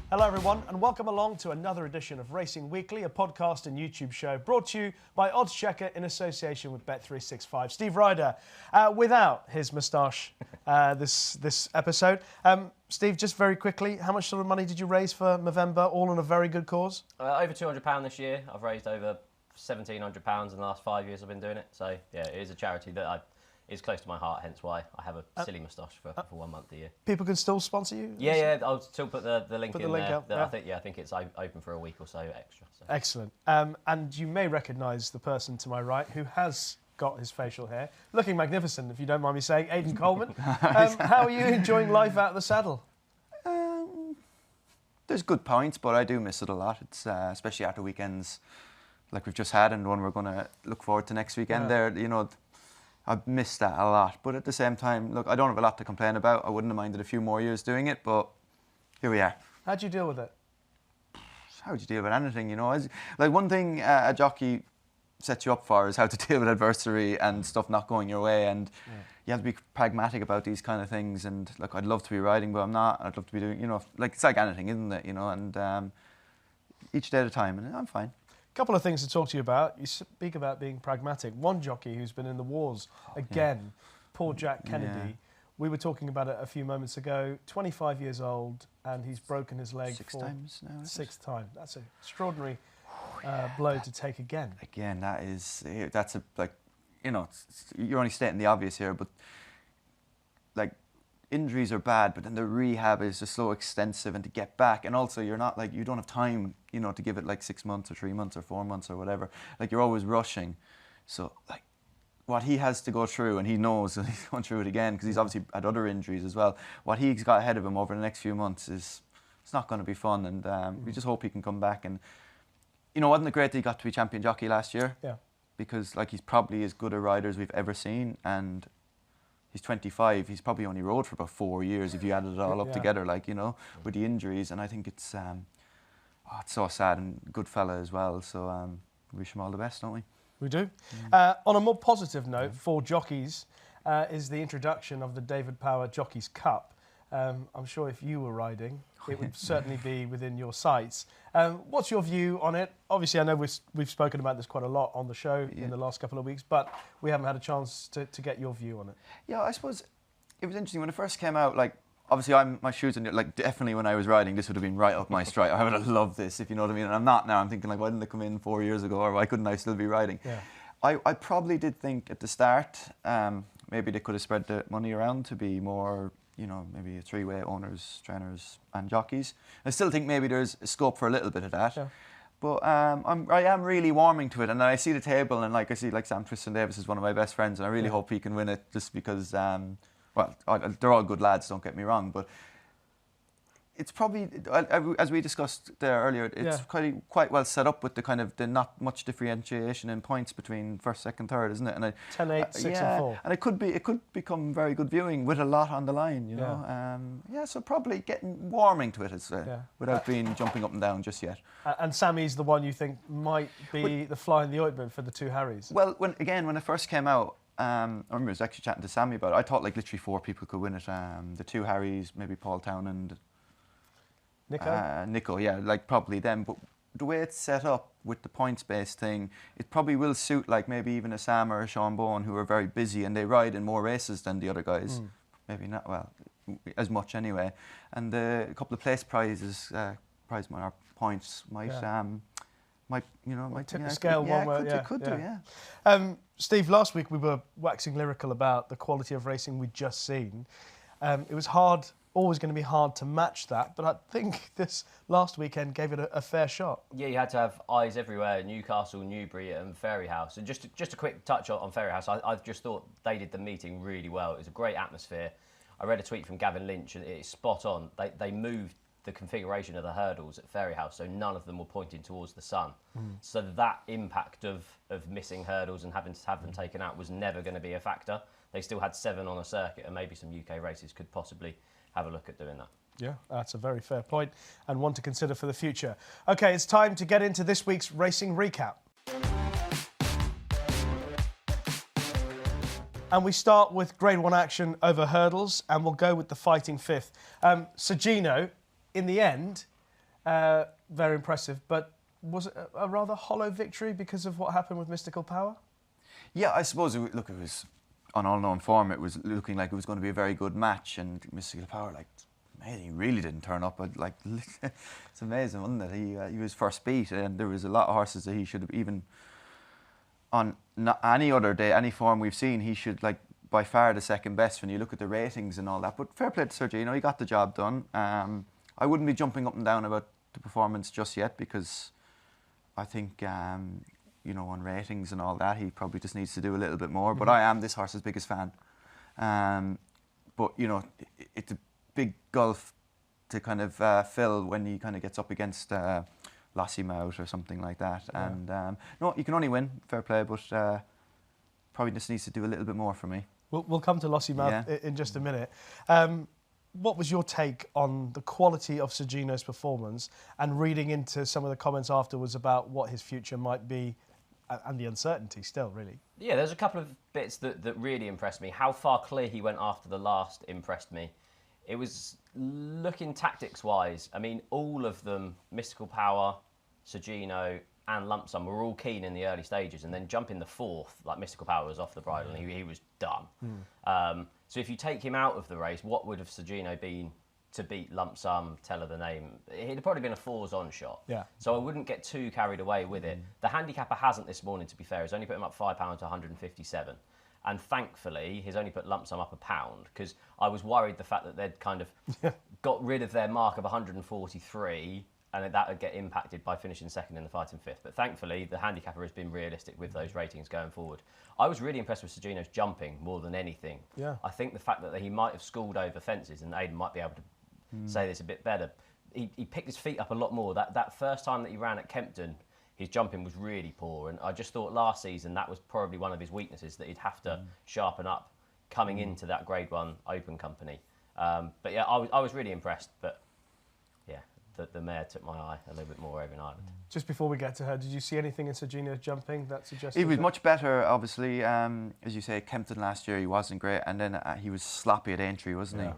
Hello everyone and welcome along to another edition of Racing Weekly, a podcast and YouTube show brought to you by oddschecker in association with Bet365. Steve Ryder, without his moustache this episode. Steve, just very quickly, how much sort of money did you raise for November, all in a very good cause? Over £200 this year. I've raised over £1,700 in the last 5 years I've been doing it. So yeah, it is a charity that is close to my heart, hence why I have a silly moustache for 1 month a year. People can still sponsor you? Yeah, I'll still put the link in there. Out, yeah. I think it's open for a week or so extra. So. Excellent. And you may recognise the person to my right who has got his facial hair. Looking magnificent, if you don't mind me saying, Aidan Coleman. How are you enjoying life out of the saddle? There's good points, but I do miss it a lot. It's especially after weekends like we've just had and the one we're going to look forward to next weekend there, you know, I've missed that a lot, but at the same time, look, I don't have a lot to complain about. I wouldn't have minded a few more years doing it, but here we are. How'd you deal with it? How would you deal with anything, you know? Like one thing a jockey sets you up for is how to deal with adversity and stuff not going your way, and you have to be pragmatic about these kind of things. And look, I'd love to be riding, but I'm not. I'd love to be doing, you know, like it's like anything, isn't it? You know, and each day at a time, and I'm fine. Couple of things to talk to you about. You speak about being pragmatic. One jockey who's been in the wars again, poor Jack Kennedy. Yeah. We were talking about it a few moments ago. 25 years old, and he's broken his leg six times now. Sixth time. That's an extraordinary blow to take again. Again, that's a like, you know, you're only stating the obvious here, but like. Injuries are bad, but then the rehab is just so extensive, and to get back, and also you're not like, you don't have time, you know, to give it like 6 months or 3 months or 4 months or whatever. Like you're always rushing. So like what he has to go through, and he knows that he's going through it again because he's obviously had other injuries as well. What he's got ahead of him over the next few months it's not going to be fun, and we just hope he can come back. And you know, wasn't it great that he got to be champion jockey last year? Yeah. Because like he's probably as good a rider as we've ever seen, and he's 25. He's probably only rode for about 4 years if you added it all up together, like, you know, with the injuries. And I think it's so sad, and good fella as well. So wish him all the best, don't we? We do. On a more positive note, for jockeys, is the introduction of the David Power Jockeys Cup. I'm sure if you were riding, it would certainly be within your sights. What's your view on it? Obviously, I know we've spoken about this quite a lot on the show in the last couple of weeks, but we haven't had a chance to get your view on it. Yeah, I suppose it was interesting when it first came out. Like, obviously, my shoes, and like definitely when I was riding, this would have been right up my stride. I would have loved this, if you know what I mean. And I'm not now. I'm thinking like, why didn't they come in 4 years ago, or why couldn't I still be riding? Yeah. I probably did think at the start, maybe they could have spread the money around to be more, you know, maybe a three-way owners, trainers and jockeys. I still think maybe there's a scope for a little bit of that. Yeah. But I am really warming to it, and I see the table, and like I see like Sam Tristan-Davis is one of my best friends, and I really hope he can win it, just because, well, they're all good lads, don't get me wrong, but it's probably, as we discussed there earlier, it's quite well set up with the kind of the not much differentiation in points between first, second, third, isn't it? And 10, 8, 6 and 4. And it could become very good viewing with a lot on the line, you know. So probably warming to it without being jumping up and down just yet. And Sammy's the one you think might be the fly in the ointment for the two Harrys. Well, when it first came out, I remember I was actually chatting to Sammy about it. I thought like literally 4 people could win it. The two Harrys, maybe Paul Town and Nico, yeah, like probably them. But the way it's set up with the points-based thing, it probably will suit like maybe even a Sam or a Sean Bowen, who are very busy and they ride in more races than the other guys. Maybe not, well, as much anyway. And a couple of place prizes, prize money or points might tip the scale one way. It could do. Steve, last week we were waxing lyrical about the quality of racing we'd just seen. It was always going to be hard to match that, but I think this last weekend gave it a fair shot. Yeah, you had to have eyes everywhere, Newcastle, Newbury and Fairyhouse. And just a quick touch on Fairyhouse, I just thought they did the meeting really well. It was a great atmosphere. I read a tweet from Gavin Lynch, and it's spot on. They moved the configuration of the hurdles at Fairyhouse, so none of them were pointing towards the sun. So that impact of missing hurdles and having to have them taken out was never going to be a factor. They still had 7 on a circuit, and maybe some UK races could possibly have a look at doing that. Yeah, that's a very fair point, and one to consider for the future. OK, it's time to get into this week's racing recap. And we start with Grade 1 action over hurdles, and we'll go with the fighting fifth. Sir Gino, in the end, very impressive, but was it a rather hollow victory because of what happened with Mystical Power? Yeah, I suppose, it was on all-known form, it was looking like it was going to be a very good match, and Mystical Power, like, man, he really didn't turn up. Like, it's amazing, wasn't it? He was first beat, and there was a lot of horses that he should have, even on any other day, any form we've seen, he should, like, by far the second best when you look at the ratings and all that. But fair play to Sir Gino, he got the job done. I wouldn't be jumping up and down about the performance just yet, because I think, you know, on ratings and all that, he probably just needs to do a little bit more. But I am this horse's biggest fan. But, you know, it's a big gulf to kind of fill when he kind of gets up against Lossy Mouth or something like that. Yeah. And no, you can only win, fair play, but probably just needs to do a little bit more for me. We'll come to Lossy Mouth in just a minute. What was your take on the quality of Sir Gino's performance, and reading into some of the comments afterwards about what his future might be and the uncertainty still, really? Yeah, there's a couple of bits that really impressed me. How far clear he went after the last impressed me. It was looking tactics-wise. I mean, all of them, Mystical Power, Sir Gino and Lump Sum, were all keen in the early stages, and then jumping the fourth, like Mystical Power was off the bridle and he was done. So if you take him out of the race, what would have Sir Gino been to beat Lump Sum, tell her the name? It'd have probably been a fours-on shot. Yeah. So I wouldn't get too carried away with it. The handicapper hasn't this morning, to be fair. He's only put him up £5 to 157. And thankfully, he's only put Lump Sum up £1, because I was worried the fact that they'd kind of got rid of their mark of 143, and that would get impacted by finishing second in the fight in fifth. But thankfully, the handicapper has been realistic with those ratings going forward. I was really impressed with Sir Gino's jumping more than anything. Yeah. I think the fact that he might have schooled over fences, and Aidan might be able to say this a bit better, he picked his feet up a lot more. That first time that he ran at Kempton, his jumping was really poor, and I just thought last season that was probably one of his weaknesses that he'd have to sharpen up coming into that Grade 1 Open company. But yeah, I was really impressed, but yeah, the mare took my eye a little bit more over in Ireland. Just before we get to her, did you see anything in Sir Gino's jumping that suggested? He was much better, obviously. As you say, Kempton last year, he wasn't great, and then he was sloppy at Aintree, wasn't he?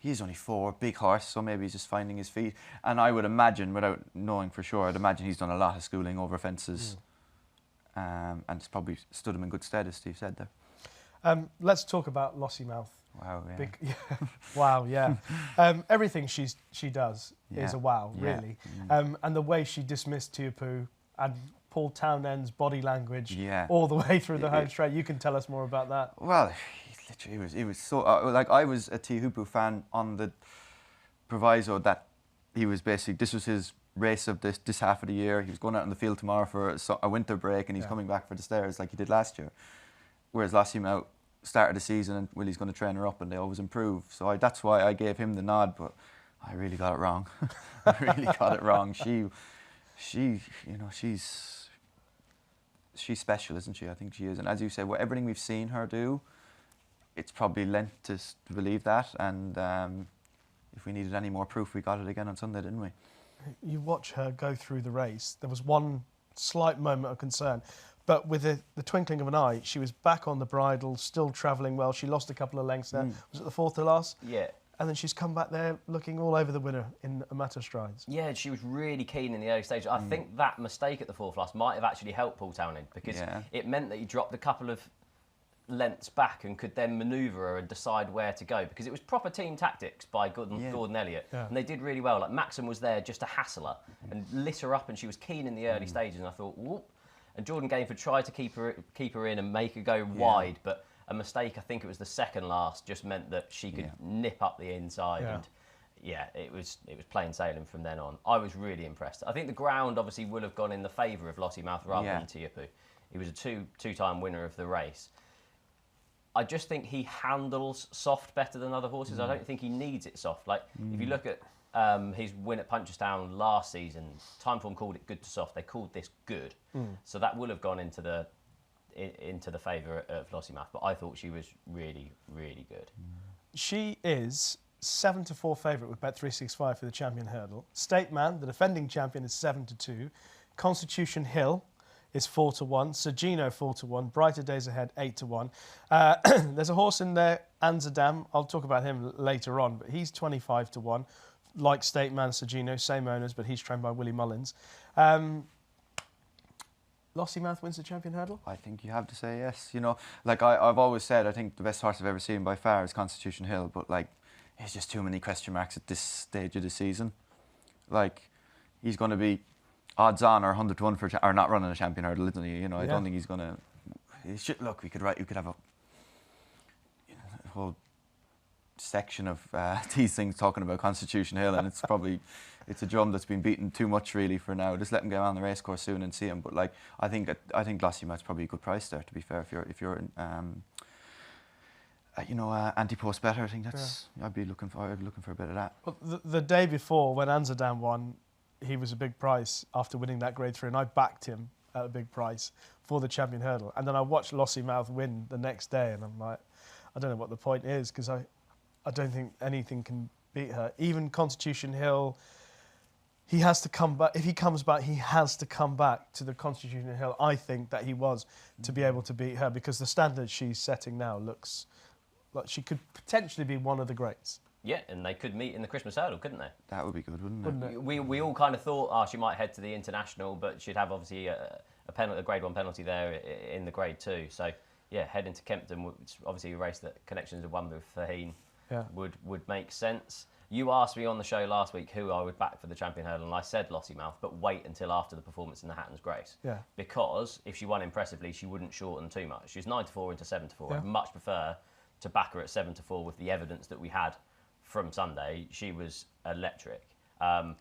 He's only 4, big horse, so maybe he's just finding his feet. And I would imagine, without knowing for sure, I'd imagine he's done a lot of schooling over fences, and it's probably stood him in good stead, as Steve said there. Let's talk about Lossy Mouth. Wow, yeah. Wow, yeah. Everything she does is a wow, really. And the way she dismissed Tiapu and Paul Townend's body language all the way through the home straight. You can tell us more about that. Well, he was so like, I was a Tiapu fan on the proviso that he was basically, this was his race of this half of the year. He was going out in the field tomorrow for a winter break, and he's coming back for the Stairs like he did last year. Whereas Lossiemouth started the season and Willie's going to train her up, and they always improve. So that's why I gave him the nod, but I really got it wrong. I really got it wrong. She, you know, she's special, isn't she? I think she is. And as you said, everything we've seen her do, it's probably lent us to believe that. And if we needed any more proof, we got it again on Sunday, didn't we? You watch her go through the race. There was one slight moment of concern, but with the twinkling of an eye, she was back on the bridle, still travelling well. She lost a couple of lengths there. Was it the fourth to last? Yeah. And then she's come back there looking all over the winner in a matter of strides. Yeah, she was really keen in the early stage. I think that mistake at the fourth last might have actually helped Paul Townend, because it meant that he dropped a couple of lengths back and could then manoeuvre her and decide where to go, because it was proper team tactics by Gordon Elliott, and they did really well. Like, Maxim was there just to hassle her and lit her up, and she was keen in the early stages, and I thought, whoop. And Jordan Gainford tried to keep her in and make her go wide, but a mistake, I think it was the second last, just meant that she could nip up the inside, and it was plain sailing from then on. I was really impressed. I think the ground obviously would have gone in the favour of Lossy Mouth rather than Tiapu. He was a two-time winner of the race. I just think he handles soft better than other horses. I don't think he needs it soft. Like, if you look at his win at Punchestown last season, Timeform called it good to soft. They called this good. So that will have gone into the favour of Lossy Mouth. But I thought she was really, really good. She is 7-4 favourite with Bet365 for the Champion Hurdle. State Man, the defending champion, is 7-2. Constitution Hill is 4-1. Sir Gino 4-1. Brighter Days Ahead 8-1. There's a horse in there, Anzadam. I'll talk about him later on, but he's 25-1. like State Man, Sir Gino, same owners, but he's trained by Willie Mullins. Lossy Mouth wins the champion hurdle? I think you have to say yes. You know, like I've always said, I think the best horse I've ever seen by far is Constitution Hill, but like, there's just too many question marks at this stage of the season. Like, he's going to be odds on or 100 to 1 for or not running a champion hurdle, isn't he? You know, I don't think he's going to. Look, you could have a whole section of these things talking about Constitution Hill, and it's a drum that's been beaten too much really for now. Just let him get on the race course soon and see him. But like, I think Lossy Mouth's probably a good price there. To be fair, if you're anti-post better, I think that's I'd be looking for a bit of that. Well, the day before when Sandown won, he was a big price after winning that Grade 3, and I backed him at a big price for the champion hurdle. And then I watched Lossy Mouth win the next day, and I'm like, I don't know what the point is, because I don't think anything can beat her. Even Constitution Hill, he has to come back. If he comes back, he has to come back to the Constitution Hill, I think, that he was to be able to beat her, because the standard she's setting now looks like she could potentially be one of the greats. Yeah, and they could meet in the Christmas hurdle, couldn't they? That would be good, wouldn't it? We all kind of thought, she might head to the international, but she'd have obviously a Grade 1 penalty there in the Grade 2. So, yeah, heading to Kempton, which obviously a race that Connections have won with VIII, would make sense. You asked me on the show last week who I would back for the champion hurdle, and I said Lossy Mouth, but wait until after the performance in the Hatton's Grace. Yeah. Because if she won impressively, she wouldn't shorten too much. She's 9-4 into 7-4. Yeah. I'd much prefer to back her at 7-4 with the evidence that we had from Sunday. She was electric. I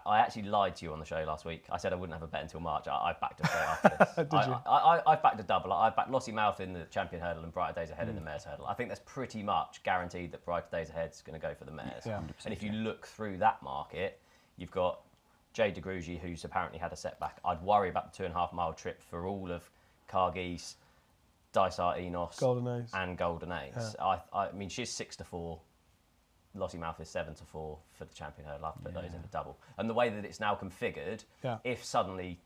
actually lied to you on the show last week. I said I wouldn't have a bet until March. I backed her straight after this. I backed a double. I backed Lossy Mouth in the champion hurdle and Brighter Days Ahead in the mares hurdle. I think that's pretty much guaranteed that Brighter Days Ahead is going to go for the mares. Yeah. And if you look through that market, you've got Jay de Grugy, who's apparently had a setback. I'd worry about the 2.5 mile trip for all of Cargeese, Dysart Enos, and Golden Ace. Yeah. I mean, she's 6-4. Lossy Mouth is 7-4 for the champion hurdle. I've put those in the double. And the way that it's now configured, if suddenly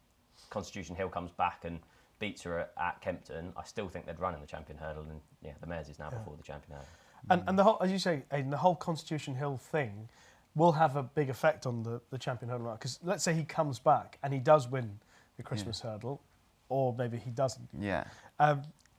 Constitution Hill comes back and beats her at Kempton, I still think they'd run in the champion hurdle. And the mares is now before the champion hurdle. And the whole, as you say, Aidan, the whole Constitution Hill thing will have a big effect on the champion hurdle. Because let's say he comes back and he does win the Christmas hurdle, or maybe he doesn't. Yeah.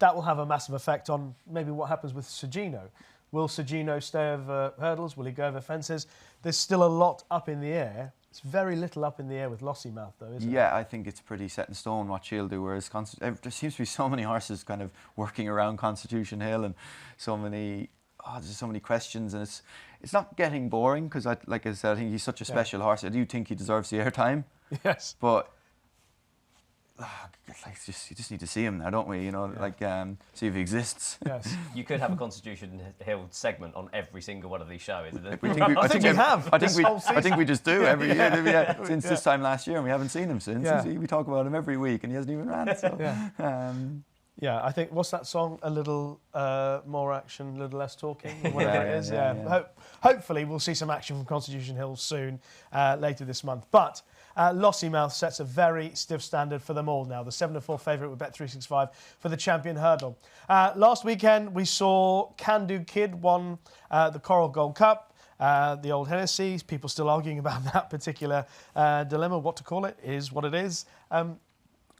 That will have a massive effect on maybe what happens with Sir Gino. Will Sir Gino stay over hurdles? Will he go over fences? There's still a lot up in the air. It's very little up in the air with Lossy Mouth, though, isn't it? Yeah, I think it's pretty set in stone what she'll do, whereas there seems to be so many horses kind of working around Constitution Hill, and there's so many questions, and it's not getting boring, because like I said, I think he's such a special horse. I do think he deserves the airtime. Yes. But you just need to see him now, don't we? You know, see if he exists. Yes. You could have a Constitution Hill segment on every single one of these shows. I think we just do every year. Since this time last year, and we haven't seen him since. Yeah. We talk about him every week, and he hasn't even ran. So. Yeah, I think, what's that song? A little more action, a little less talking, or whatever it is. Hopefully we'll see some action from Constitution Hill soon, later this month. But Lossy Mouth sets a very stiff standard for them all now. The 7-4 favourite with Bet365 for the champion hurdle. Last weekend we saw Can Do Kid won the Coral Gold Cup. The old Hennessy, people still arguing about that particular dilemma. What to call it is what it is.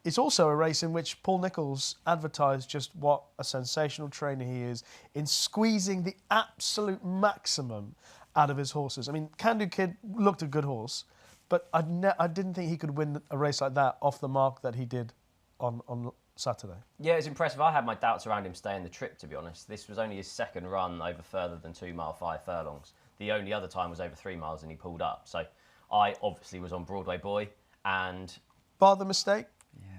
It's also a race in which Paul Nicholls advertised just what a sensational trainer he is in squeezing the absolute maximum out of his horses. I mean, Can Do Kid looked a good horse, but I didn't think he could win a race like that off the mark that he did on Saturday. Yeah, it's impressive. I had my doubts around him staying the trip, to be honest. This was only his second run over further than 2 mile 5 furlongs. The only other time was over 3 miles and he pulled up. So I obviously was on Broadway Boy, and Bar the mistake?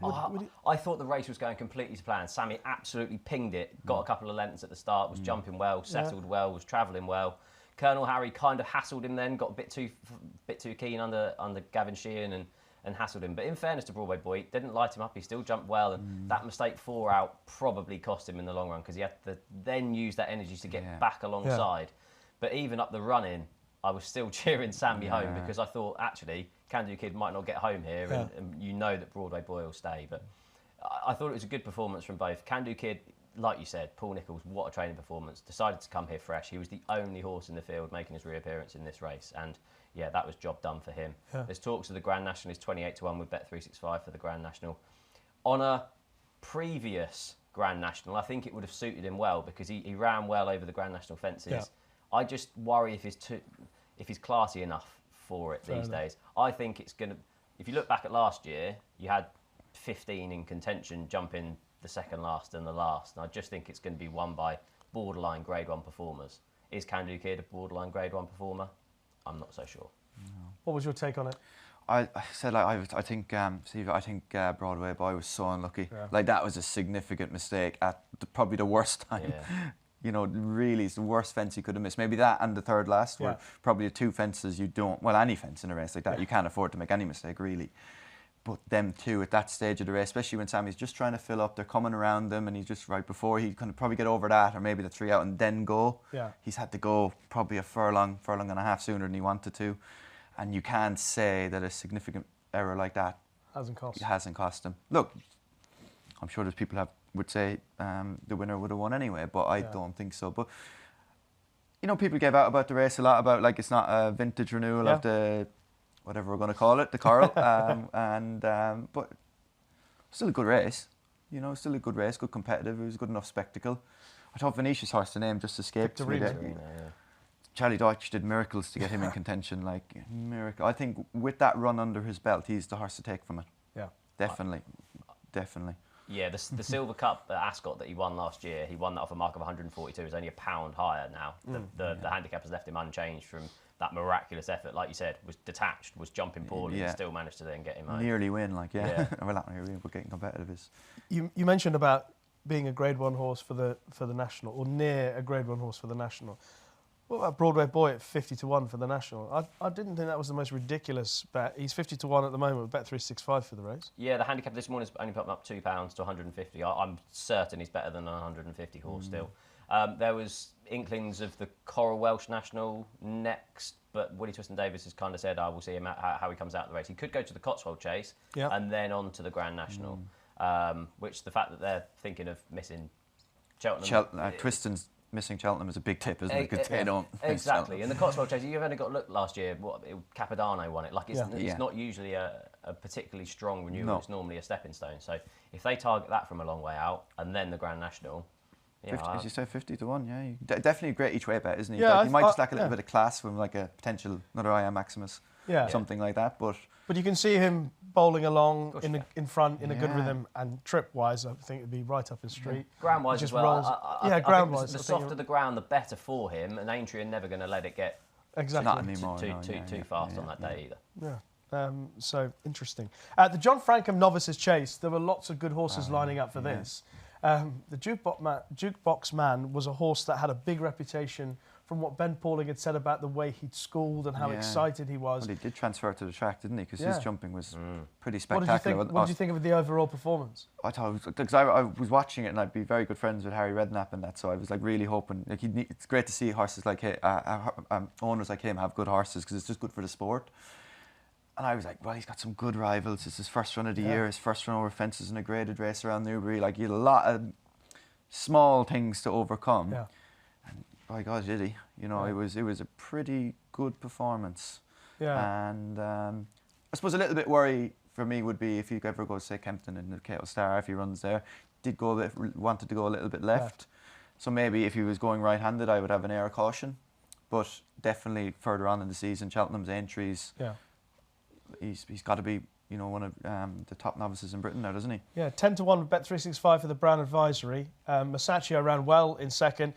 Yeah. I thought the race was going completely to plan. Sammy absolutely pinged it, got a couple of lengths at the start, was jumping well, settled well, was travelling well. Colonel Harry kind of hassled him then, got a bit too keen under Gavin Sheehan and hassled him. But in fairness to Broadway Boy, didn't light him up, he still jumped well, and that mistake 4 out probably cost him in the long run, because he had to then use that energy to get back alongside. But even up the run-in, I was still cheering Sammy home, because I thought, actually, Can Do Kid might not get home here, and you know that Broadway Boy will stay. But I thought it was a good performance from both. Can Do Kid like you said, Paul Nicholls, what a training performance. Decided to come here fresh. He was the only horse in the field making his reappearance in this race. And yeah, that was job done for him. Yeah. There's talks of the Grand National is 28-1 with Bet365 for the Grand National. On a previous Grand National, I think it would have suited him well because he ran well over the Grand National fences. Yeah. I just worry if he's classy enough for it these days. I think it's going to... If you look back at last year, you had 15 in contention jumping the second last and the last. And I just think it's going to be won by borderline Grade 1 performers. Is Candu Kid a borderline Grade 1 performer? I'm not so sure. No. What was your take on it? I said, like, I think, Steve, I think Broadway Boy was so unlucky. Yeah. Like, that was a significant mistake at probably the worst time. Yeah. You know, really, it's the worst fence he could have missed. Maybe that and the third last were probably the two fences you don't... Well, any fence in a race like that, you can't afford to make any mistake, really. But them two at that stage of the race, especially when Sammy's just trying to fill up, they're coming around them, and he's just right before he can probably get over that, or maybe the 3 out and then go. Yeah. He's had to go probably a furlong and a half sooner than he wanted to. And you can't say that a significant error like that hasn't cost him. Look, I'm sure there's people would say the winner would have won anyway, but I don't think so. But, you know, people gave out about the race a lot, about like it's not a vintage renewal of the... whatever we're going to call it, the Coral, but still a good race, you know, still a good race, good competitive, it was a good enough spectacle. I thought Venetia's horse, the name just escaped me. Charlie Deutsch did miracles to get him in contention, like, miracle. I think with that run under his belt, he's the horse to take from it. Yeah. Definitely. Yeah, the Silver Cup at Ascot that he won last year, he won that off a mark of 142, is only a pound higher now. The handicap has left him unchanged from that miraculous effort, like you said, was detached, was jumping poorly, and still managed to then get him home. Nearly win, like, well, not nearly win, but getting competitive is... You mentioned about being a Grade 1 horse for the National, or near a Grade 1 horse for the National. What about Broadway Boy at 50-1 for the National? I didn't think that was the most ridiculous bet. He's 50-1 at the moment with Bet365 for the race. Yeah, the handicap this morning's only put him up £2 to 150. I'm certain he's better than a 150 horse still. There was inklings of the Coral Welsh National next, but Woody Twiston-Davies has kind of said, I will see him how he comes out of the race. He could go to the Cotswold Chase and then on to the Grand National, which the fact that they're thinking of missing Cheltenham... Twiston's missing Cheltenham is a big tip, isn't it? Because they don't... Exactly. And the Cotswold Chase, you've only got to look last year, Capodanno won it. Like, it's not usually a particularly strong renewal. No. It's normally a stepping stone. So if they target that from a long way out and then the Grand National... as you say, 50-1, yeah. Definitely a great each way bet, isn't he? Yeah, like, he might just lack a little bit of class from like a potential another I Am Maximus, something like that. But you can see him bowling along in front in a good rhythm, and trip-wise, I think it'd be right up his street. Ground-wise as well. Ground-wise. The softer the ground, the better for him, and Aintree are never going to let it get not anymore, too fast on that day either. Yeah. So interesting. At the John Frankham Novices Chase, there were lots of good horses lining up for this. The Jukebox Man was a horse that had a big reputation from what Ben Pauling had said about the way he'd schooled and how excited he was. Well, he did transfer to the track, didn't he? Because his jumping was pretty spectacular. What did you think of the overall performance? I thought, because I was watching it and I'd be very good friends with Harry Redknapp and that, so I was like really hoping. Like, it's great to see horses like owners like him have good horses, because it's just good for the sport. And I was like, well, he's got some good rivals. It's his first run of the year, his first run over fences in a graded race around Newbury. Like, he had a lot of small things to overcome. Yeah. And by God, did he? You know, it was a pretty good performance. Yeah. And I suppose a little bit worry for me would be if he ever goes, say, Kempton in the Kettle Star, if he runs there, wanted to go a little bit left. So maybe if he was going right-handed, I would have an air of caution. But definitely further on in the season, Cheltenham's entries... Yeah. He's got to be, you know, one of the top novices in Britain now, doesn't he? Yeah, 10-1 with Bet365 for the Brown Advisory. Masaccio ran well in second.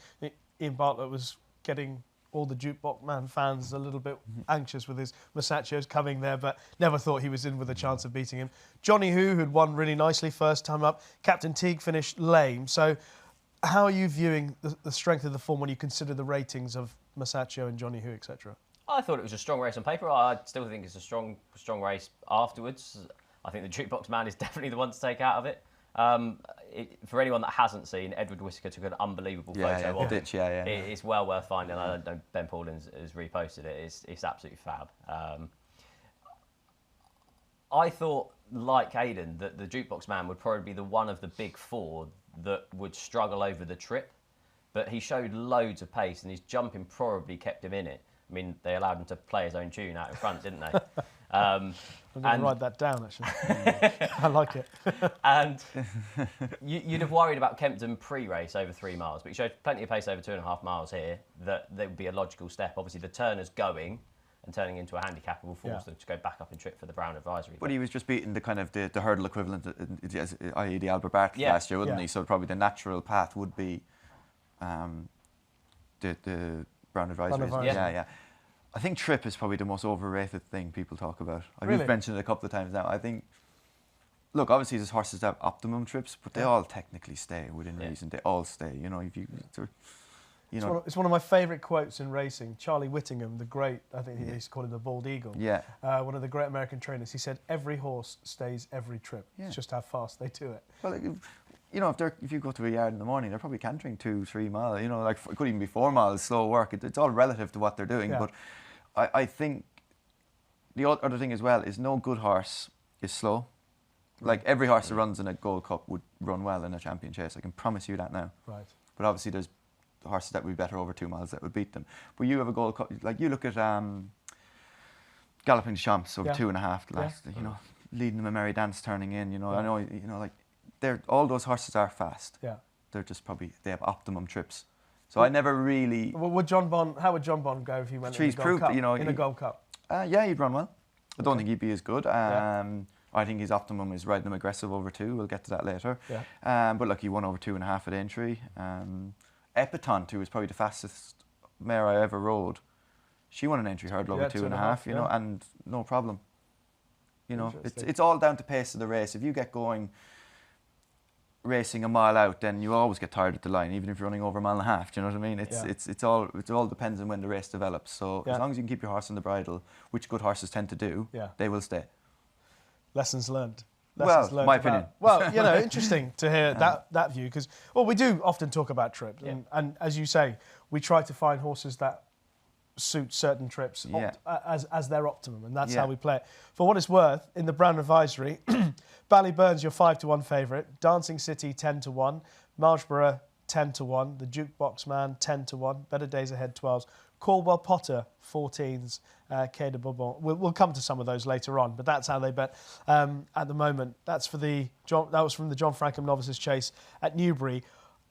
Ian Bartlett was getting all the Jukebox Man fans a little bit anxious with his Masaccio's coming there, but never thought he was in with a chance of beating him. Johnny Who, who'd won really nicely first time up. Captain Teague finished lame. So how are you viewing the strength of the form when you consider the ratings of Masaccio and Johnny Who, etc.? I thought it was a strong race on paper. I still think it's a strong race afterwards. I think the Jukebox Man is definitely the one to take out of it. For anyone that hasn't seen, Edward Whittaker took an unbelievable photo of it. It's well worth finding. I don't know, Ben Pauling has reposted it. It's absolutely fab. I thought, like Aidan, that the Jukebox Man would probably be the one of the big four that would struggle over the trip, but he showed loads of pace, and his jumping probably kept him in it. I mean, they allowed him to play his own tune out in front, didn't they? I'm going to write that down, actually. I like it. And you'd have worried about Kempton pre-race over 3 miles, but he showed plenty of pace over 2.5 miles here. That would be a logical step. Obviously, the turner's going and turning into a handicap will force them to go back up and trip for the Brown Advisory. But he was just beating the kind of the hurdle equivalent, i.e. the Albert Bartlett last year, wouldn't he? So probably the natural path would be the Brown Advisory. Yeah. I think trip is probably the most overrated thing people talk about. We've mentioned it a couple of times now. I think, look, obviously there's horses that have optimum trips, but they all technically stay within reason. They all stay. You know, if you. It's one of my favourite quotes in racing. Charlie Whittingham, the great, I think he used to call him the bald eagle. Yeah. One of the great American trainers. He said, every horse stays every trip. Yeah. It's just how fast they do it. Well, you know, if you go to a yard in the morning, they're probably cantering 2-3 miles. You know, like it could even be 4 miles slow work. It's all relative to what they're doing. Yeah. But I think the other thing as well is no good horse is slow. Like every horse that runs in a Gold Cup would run well in a champion chase. I can promise you that now. Right. But obviously there's horses that would be better over 2 miles that would beat them. But you have a Gold Cup, like you look at Galloping Champs over 2.5 last, you know, leading them a merry dance, turning in, you know. I know, you know, like all those horses are fast. Yeah. They're just they have optimum trips. So I never really. How would John Bond go if he went in the Gold Cup? In a Gold Cup. Yeah, he'd run well. I don't think he'd be as good. I think his optimum is riding them aggressive over 2. We'll get to that later. Yeah. But look, he won over 2.5 at Aintree. Epiton, who was probably the fastest mare I ever rode. She won an Aintree hurdle over 2.5, you know, and no problem. You know, it's all down to pace of the race. If you get going racing a mile out, then you always get tired at the line, even if you're running over a mile and a half. Do you know what I mean? It all depends on when the race develops. So as long as you can keep your horse on the bridle, which good horses tend to do, they will stay. Lessons learned. My opinion. Well, you know, interesting to hear that view, because we do often talk about trips, and as you say, we try to find horses that suit certain trips as their optimum, and that's how we play it. For what it's worth, in the Brown Advisory, Ballyburn's your 5-1 favourite, Dancing City 10-1, Marlborough 10-1, the Jukebox Man 10-1, Better Days Ahead 12s, Caldwell Potter 14s, Quai de Bourbon. We'll come to some of those later on, but that's how they bet at the moment. That was from the John Frankham Novices Chase at Newbury.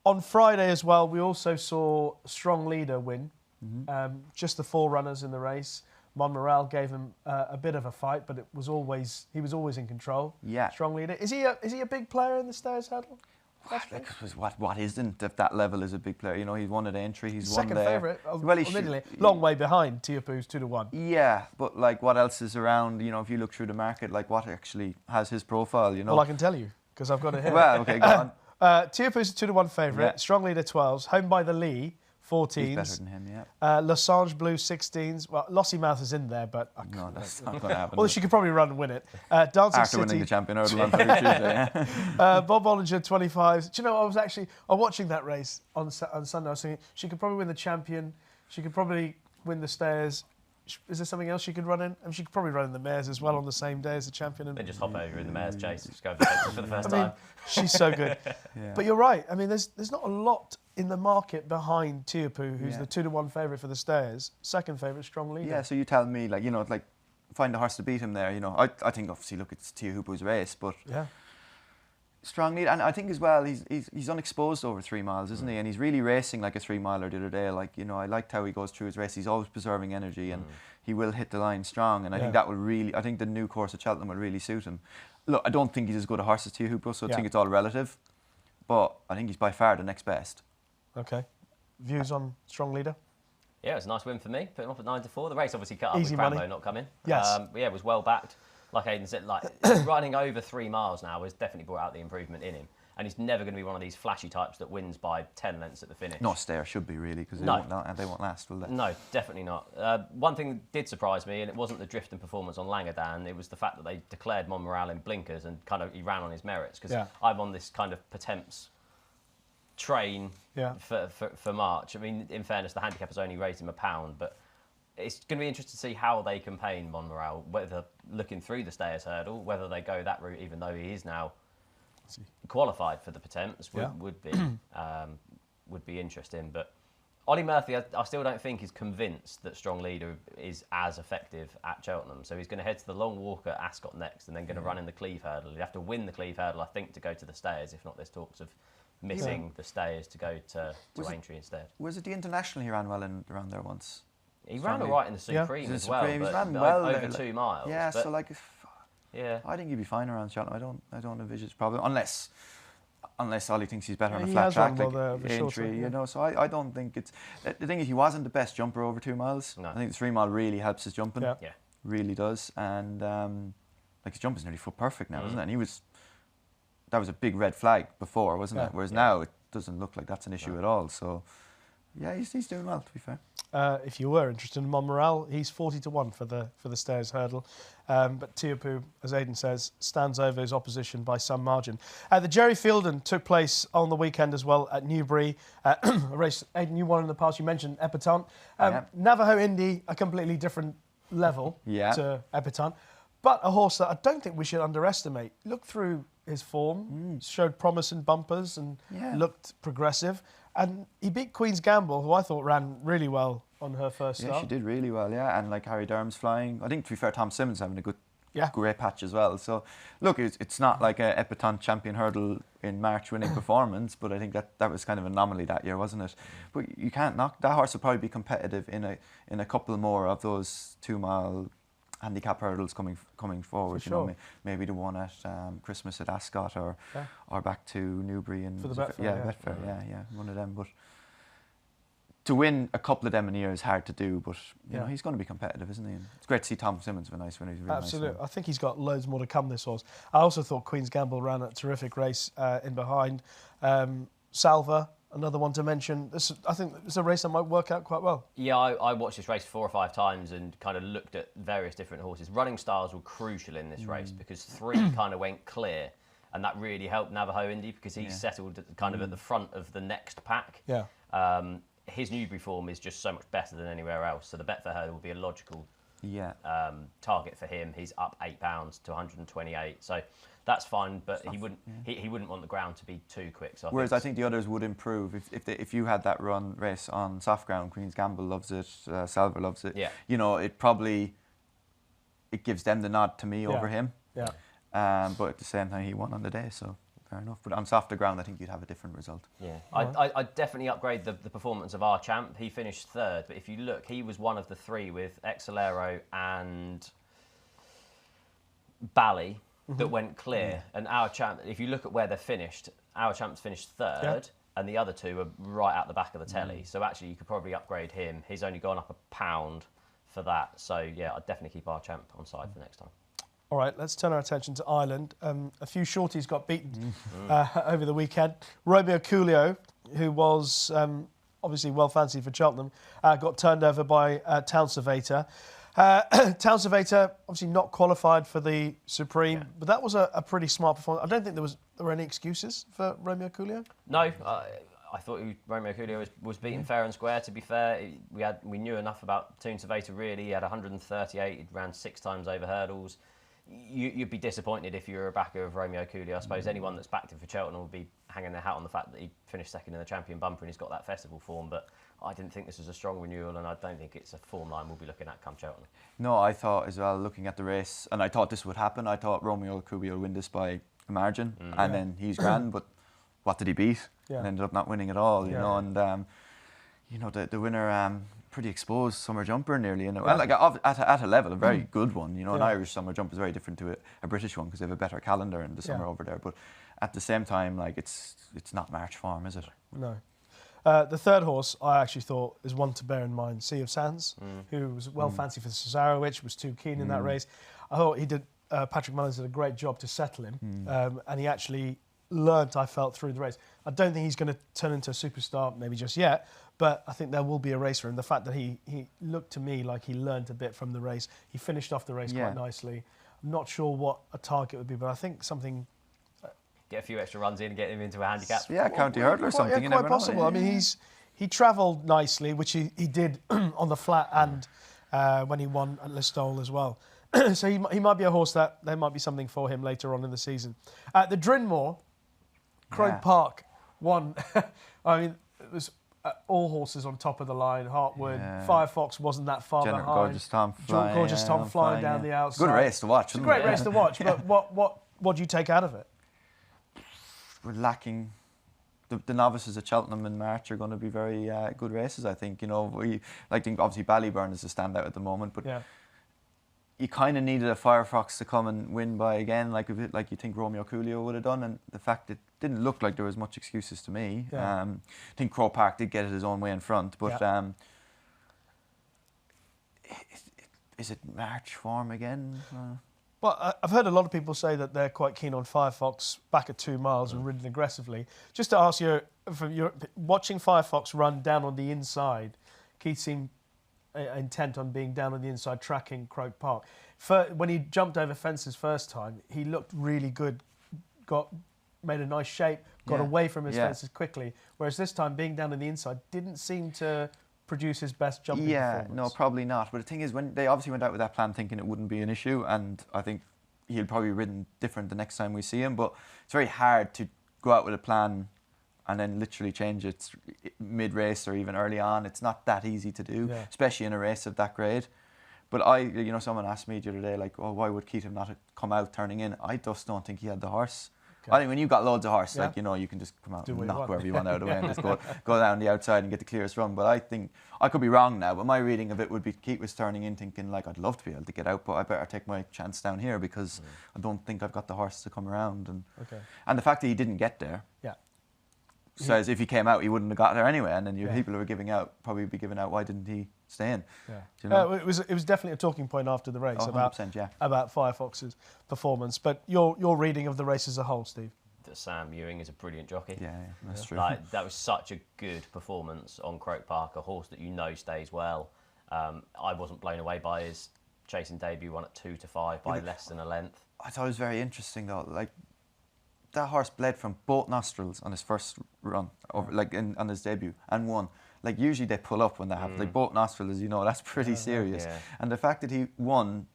On Friday as well, we also saw Strong Leader win. Just the 4 runners in the race. Monmoral gave him a bit of a fight, but he was always in control. Yeah. Strong Leader. Is he a big player in the Stayers Hurdle? What isn't at that level is a big player? You know, he's won at Aintree, he's second won there. Favourite, long way behind Teahupoo's 2-1. Yeah, but like what else is around? You know, if you look through the market, like what actually has his profile? You know. Well, I can tell you because I've got it here. Well, okay, go on. Teahupoo's 2-1 favourite. Strong Leader 12s. Home by the Lee 14s. He's better than him, yeah. Losange Blue 16s. Well, Lossy Mouth is in there, but no, that's not going to happen. Well, she could probably run and win it. Dancing After City. winning the champion hurdle on Tuesday, yeah. Bob Bollinger 25s. Do you know, I was watching that race on Sunday. I was thinking she could probably win the champion. She could probably win the Stayers. Is there something else she could run in? I mean, she could probably run in the mares as well on the same day as the champion. Then just hop over in the mares chase. Just go over the for the first time. She's so good. But you're right. I mean, there's not a lot in the market behind Teahupoo, who's the 2-1 favourite for the Stayers. Second favourite, Strong Leader. Yeah, so you tell me, like, you know, like, find a horse to beat him there, you know. I think, obviously, look, it's Teahupoo's race, but... Yeah. Strong Leader, and I think as well, he's unexposed over 3 miles, isn't he? And he's really racing like a 3-miler the other day. Like, you know, I liked how he goes through his race. He's always preserving energy, and he will hit the line strong. And I think that will really, I think the new course at Cheltenham will really suit him. Look, I don't think he's as good a horse as Teahupoo, so I think it's all relative. But I think he's by far the next best. Okay. Views on Strong Leader? Yeah, it was a nice win for me. Put him up at 9-4. The race obviously cut up Easy with Crambo money. not coming. Yes. Yeah, it was well backed. Like Aidan said, like running over 3 miles now has definitely brought out the improvement in him. And he's never going to be one of these flashy types that wins by 10 lengths at the finish. No, Stair should be, really, because they won't last, will they? No, definitely not. One thing that did surprise me, and it wasn't the drift and performance on Langadan, it was the fact that they declared Monmoral in blinkers and kind of he ran on his merits. Because I'm on this kind of Potemps train for March. I mean, in fairness, the handicap has only raised him £1, but it's going to be interesting to see how they campaign Monmoral, whether looking through the Stayers Hurdle, whether they go that route, even though he is now qualified for the Patents would be interesting. But Ollie Murphy, I still don't think is convinced that Strong Leader is as effective at Cheltenham. So he's going to head to the long walk at Ascot next and then going to run in the Cleve Hurdle. He'd have to win the Cleve Hurdle, I think, to go to the Stayers. If not, there's talks of missing the Stayers to go to Aintree instead. Was it the International he ran well around there once? He ran all right in the Supreme as well, He but ran well over there, 2 miles. Yeah, but so like, I think he'd be fine around Cheltenham. I don't envisage a problem unless Ollie thinks he's better on a flat track like Aintree, you know. So I don't think it's. The thing is, he wasn't the best jumper over 2 miles. No. I think the 3 mile really helps his jumping. Yeah. Really does, and like his jump is nearly foot perfect now, isn't it? And that was a big red flag before, wasn't it? Whereas now it doesn't look like that's an issue at all. So yeah, he's doing well, to be fair. If you were interested in Monmoral, he's 40-1 for the Stairs Hurdle. But Teahupoo, as Aidan says, stands over his opposition by some margin. The Jerry Fielden took place on the weekend as well at Newbury. A race, Aidan, you won in the past. You mentioned Epatante. Navajo Indy, a completely different level to Epatante. But a horse that I don't think we should underestimate. Look through his form, showed promise in bumpers and looked progressive. And he beat Queen's Gamble, who I thought ran really well on her first start. Yeah, she did really well, And like Harry Durham's flying. I think, to be fair, Tom Simmons having a great patch as well. So, look, it's not like a Epatante champion hurdle in March winning performance, but I think that was kind of an anomaly that year, wasn't it? But you can't knock that horse. Will probably be competitive in a couple more of those 2 mile handicap hurdles coming forward. For sure. You know, maybe the one at Christmas at Ascot or back to Newbury and for the Betfair. Betfair, one of them. But to win a couple of them in a year is hard to do. But you know, he's going to be competitive, isn't he? And it's great to see Tom Simmons have a nice winner. He's a really Absolutely. nice I think he's got loads more to come, this horse. I also thought Queen's Gamble ran a terrific race in behind. Salva, another one to mention. I think it's a race that might work out quite well. Yeah, I watched this race 4 or 5 times and kind of looked at various different horses. Running styles were crucial in this race because 3 kind of went clear, and that really helped Navajo Indy because he settled kind of at the front of the next pack. Yeah. His Newbury form is just so much better than anywhere else, so the Betfair Hurdle will be a logical target for him. He's up £8 to 128, so that's fine. But he wouldn't want the ground to be too quick. So I think the others would improve if you had that race on soft ground. Queen's Gamble loves it. Salva loves it. Yeah. You know, it gives them the nod to me over him. Yeah. But at the same time, he won on the day, so fair enough. But on softer ground, I think you'd have a different result. Yeah, I'd definitely upgrade the performance of our champ. He finished 3rd, but if you look, he was one of the 3 with Excelero and Bally that went clear. And our champ, if you look at where they're finished, our champ's finished 3rd, and the other 2 are right out the back of the telly. So actually, you could probably upgrade him. He's only gone up £1 for that. So yeah, I'd definitely keep our champ on side for next time. All right, let's turn our attention to Ireland. A few shorties got beaten over the weekend. Romeo Coolio, who was obviously well fancied for Cheltenham, got turned over by Town Surveyor. Town Surveyor obviously not qualified for the Supreme, but that was a pretty smart performance. I don't think there were any excuses for Romeo Coolio. No, I thought Romeo Coolio was beaten fair and square. To be fair, we knew enough about Town Surveyor really. He had 138. He ran 6 times over hurdles. You'd be disappointed if you were a backer of Romeo Coolio. I suppose anyone that's backed him for Cheltenham would be hanging their hat on the fact that he finished 2nd in the champion bumper and he's got that festival form. But I didn't think this was a strong renewal, and I don't think it's a form line we'll be looking at come Cheltenham. No, I thought as well, looking at the race, and I thought this would happen. I thought Romeo Coolio would win this by a margin, and then he's grand. But what did he beat? And ended up not winning at all. You know, and the winner. Pretty exposed summer jumper nearly, you know. And like at a level, a very good one, you know. An Irish summer jumper is very different to a British one because they have a better calendar in the summer over there. But at the same time, like it's not March form, is it? No. The third horse I actually thought is one to bear in mind, Sea of Sands, who was well fancied for Cesarewitch, was too keen in that race. I thought he did. Patrick Mullins did a great job to settle him, and he actually learnt, I felt, through the race. I don't think he's going to turn into a superstar maybe just yet, but I think there will be a race for him. The fact that he looked to me like he learnt a bit from the race. He finished off the race quite nicely. I'm not sure what a target would be, but I think something... Get a few extra runs in and get him into a handicap. Yeah, county hurdle or something. Yeah, quite possible. I mean, he travelled nicely, which he did on the flat and when he won at Listowel as well. So he might be a horse that there might be something for him later on in the season. The Drinmore, Croke Park won. I mean, it was all horses on top of the line. Heartwood, Firefox wasn't that far behind. Gorgeous Tom flying down the outside. Good race to watch. It's a great race to watch. But what do you take out of it? We're lacking. The novices at Cheltenham in March are going to be very good races, I think. You know, think obviously Ballyburn is a standout at the moment, but you kind of needed a Firefox to come and win by again, like you think Romeo Coolio would have done, and the fact it didn't look like there was much excuses to me. I think Croke Park did get it his own way in front, but is it March form again? Well, I've heard a lot of people say that they're quite keen on Firefox back at 2 miles and ridden aggressively. Just to ask you, from your watching Firefox run down on the inside, Keith seemed intent on being down on the inside, tracking Croke Park. When he jumped over fences first time, he looked really good, made a nice shape, got away from his fences quickly. Whereas this time, being down on the inside, didn't seem to produce his best jumping performance. No, probably not. But the thing is, when they obviously went out with that plan thinking it wouldn't be an issue, and I think he'll probably ridden different the next time we see him, but it's very hard to go out with a plan and then literally change it mid-race or even early on. It's not that easy to do, especially in a race of that grade. But someone asked me the other day, like, oh, why would Keaton not have come out turning in? I just don't think he had the horse. Okay. I think when you've got loads of horse, you can just come out and knock whoever you want out of the way and just go down the outside and get the clearest run. But I think, I could be wrong now, but my reading of it would be Keith was turning in thinking, like, I'd love to be able to get out, but I better take my chance down here because I don't think I've got the horse to come around. And the fact that he didn't get there says if he came out, he wouldn't have got there anyway. And then people who were giving out probably would be giving out, why didn't he stay in? Yeah. Do you know? It was definitely a talking point after the race about 100%, Firefox's performance. But your reading of the race as a whole, Steve? That Sam Ewing is a brilliant jockey. Yeah, that's true. Like, that was such a good performance on Croke Park, a horse that stays well. I wasn't blown away by his chasing debut, won at 2 to 5 by less than a length. I thought it was very interesting though, like that horse bled from both nostrils on his first run, on his debut, and won. Like usually they pull up when they have like both nostrils, as you know, that's pretty serious. Yeah. And the fact that he won,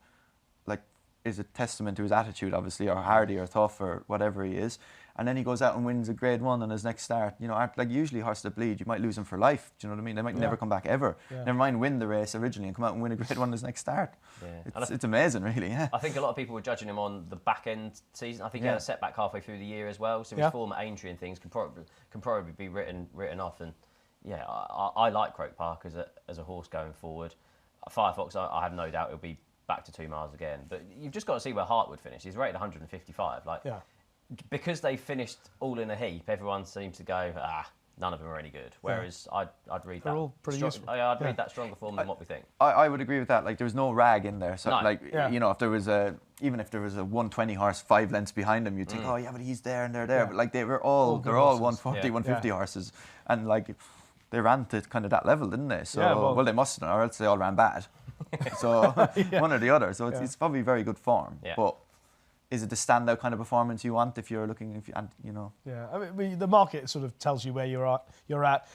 like, is a testament to his attitude, obviously, or hardy or tough or whatever he is. And then he goes out and wins a Grade 1 on his next start. You know, like usually horses that bleed, you might lose them for life. Do you know what I mean? They might never come back ever. Yeah. Never mind win the race originally and come out and win a Grade 1 on his next start. Yeah. It's amazing, really. Yeah. I think a lot of people were judging him on the back end season. I think he had a setback halfway through the year as well. So his form at Aintree and things can probably be written off. And I like Croke Park as a horse going forward. Firefox, I have no doubt he'll be back to 2 miles again. But you've just got to see where Heartwood finished. He's rated 155. Because they finished all in a heap, everyone seems to go, none of them are any good. Whereas I'd read They're that. all pretty useful. I'd read that stronger form than what we think. I would agree with that. Like, there was no rag in there. So, no. You know, if there was even if there was a 120 horse 5 lengths behind him, you'd think, oh yeah, but he's there and they're there. But like they're all 140, 150 horses, and like they ran to kind of that level, didn't they? So well they mustn't, or else they all ran bad. So one or the other. So it's probably very good form. Yeah. But is it the standout kind of performance you want if you're looking, Yeah, I mean, the market sort of tells you where you're at.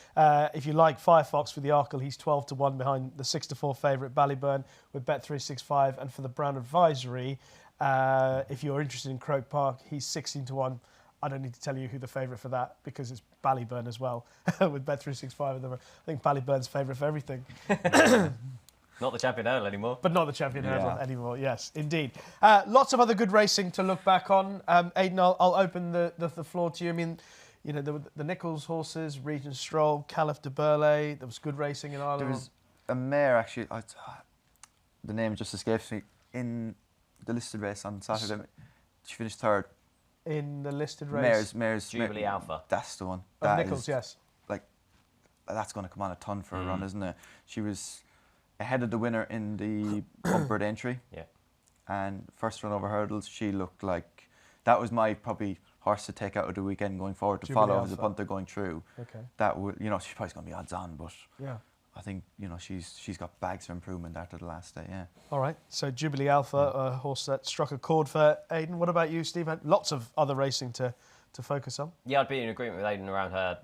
If you like Firefox for the Arkle, he's 12 to 1 behind the 6 to 4 favourite Ballyburn with Bet365, and for the Brown Advisory, if you're interested in Croke Park, he's 16 to 1. I don't need to tell you who the favourite for that because it's Ballyburn as well with Bet365. I think Ballyburn's favourite for everything. Not the champion hurdle anymore. But not the champion hurdle anymore, yes, indeed. Lots of other good racing to look back on. Aidan, I'll open the floor to you. I mean, you know, the Nichols horses, Regent Stroll, Caliph de Burley, there was good racing in Ireland. There was a mare, actually, the name just escapes me, in the listed race on Saturday. She finished third. In the listed race? Mare's Jubilee Alpha. That's the one. Of Nichols, yes. Like, that's going to come on a ton for a run, isn't it? She was ahead of the winner in the bumper at Aintree. Yeah. And first run over hurdles, she looked like that was my probably horse to take out of the weekend going forward to Jubilee follow as a punter going through. Okay. That would, she's probably going to be odds on, but I think she's got bags for improvement after the last day. Yeah. All right. So Jubilee Alpha, a horse that struck a chord for Aidan. What about you, Steve? Lots of other racing to focus on. Yeah, I'd be in agreement with Aidan around her.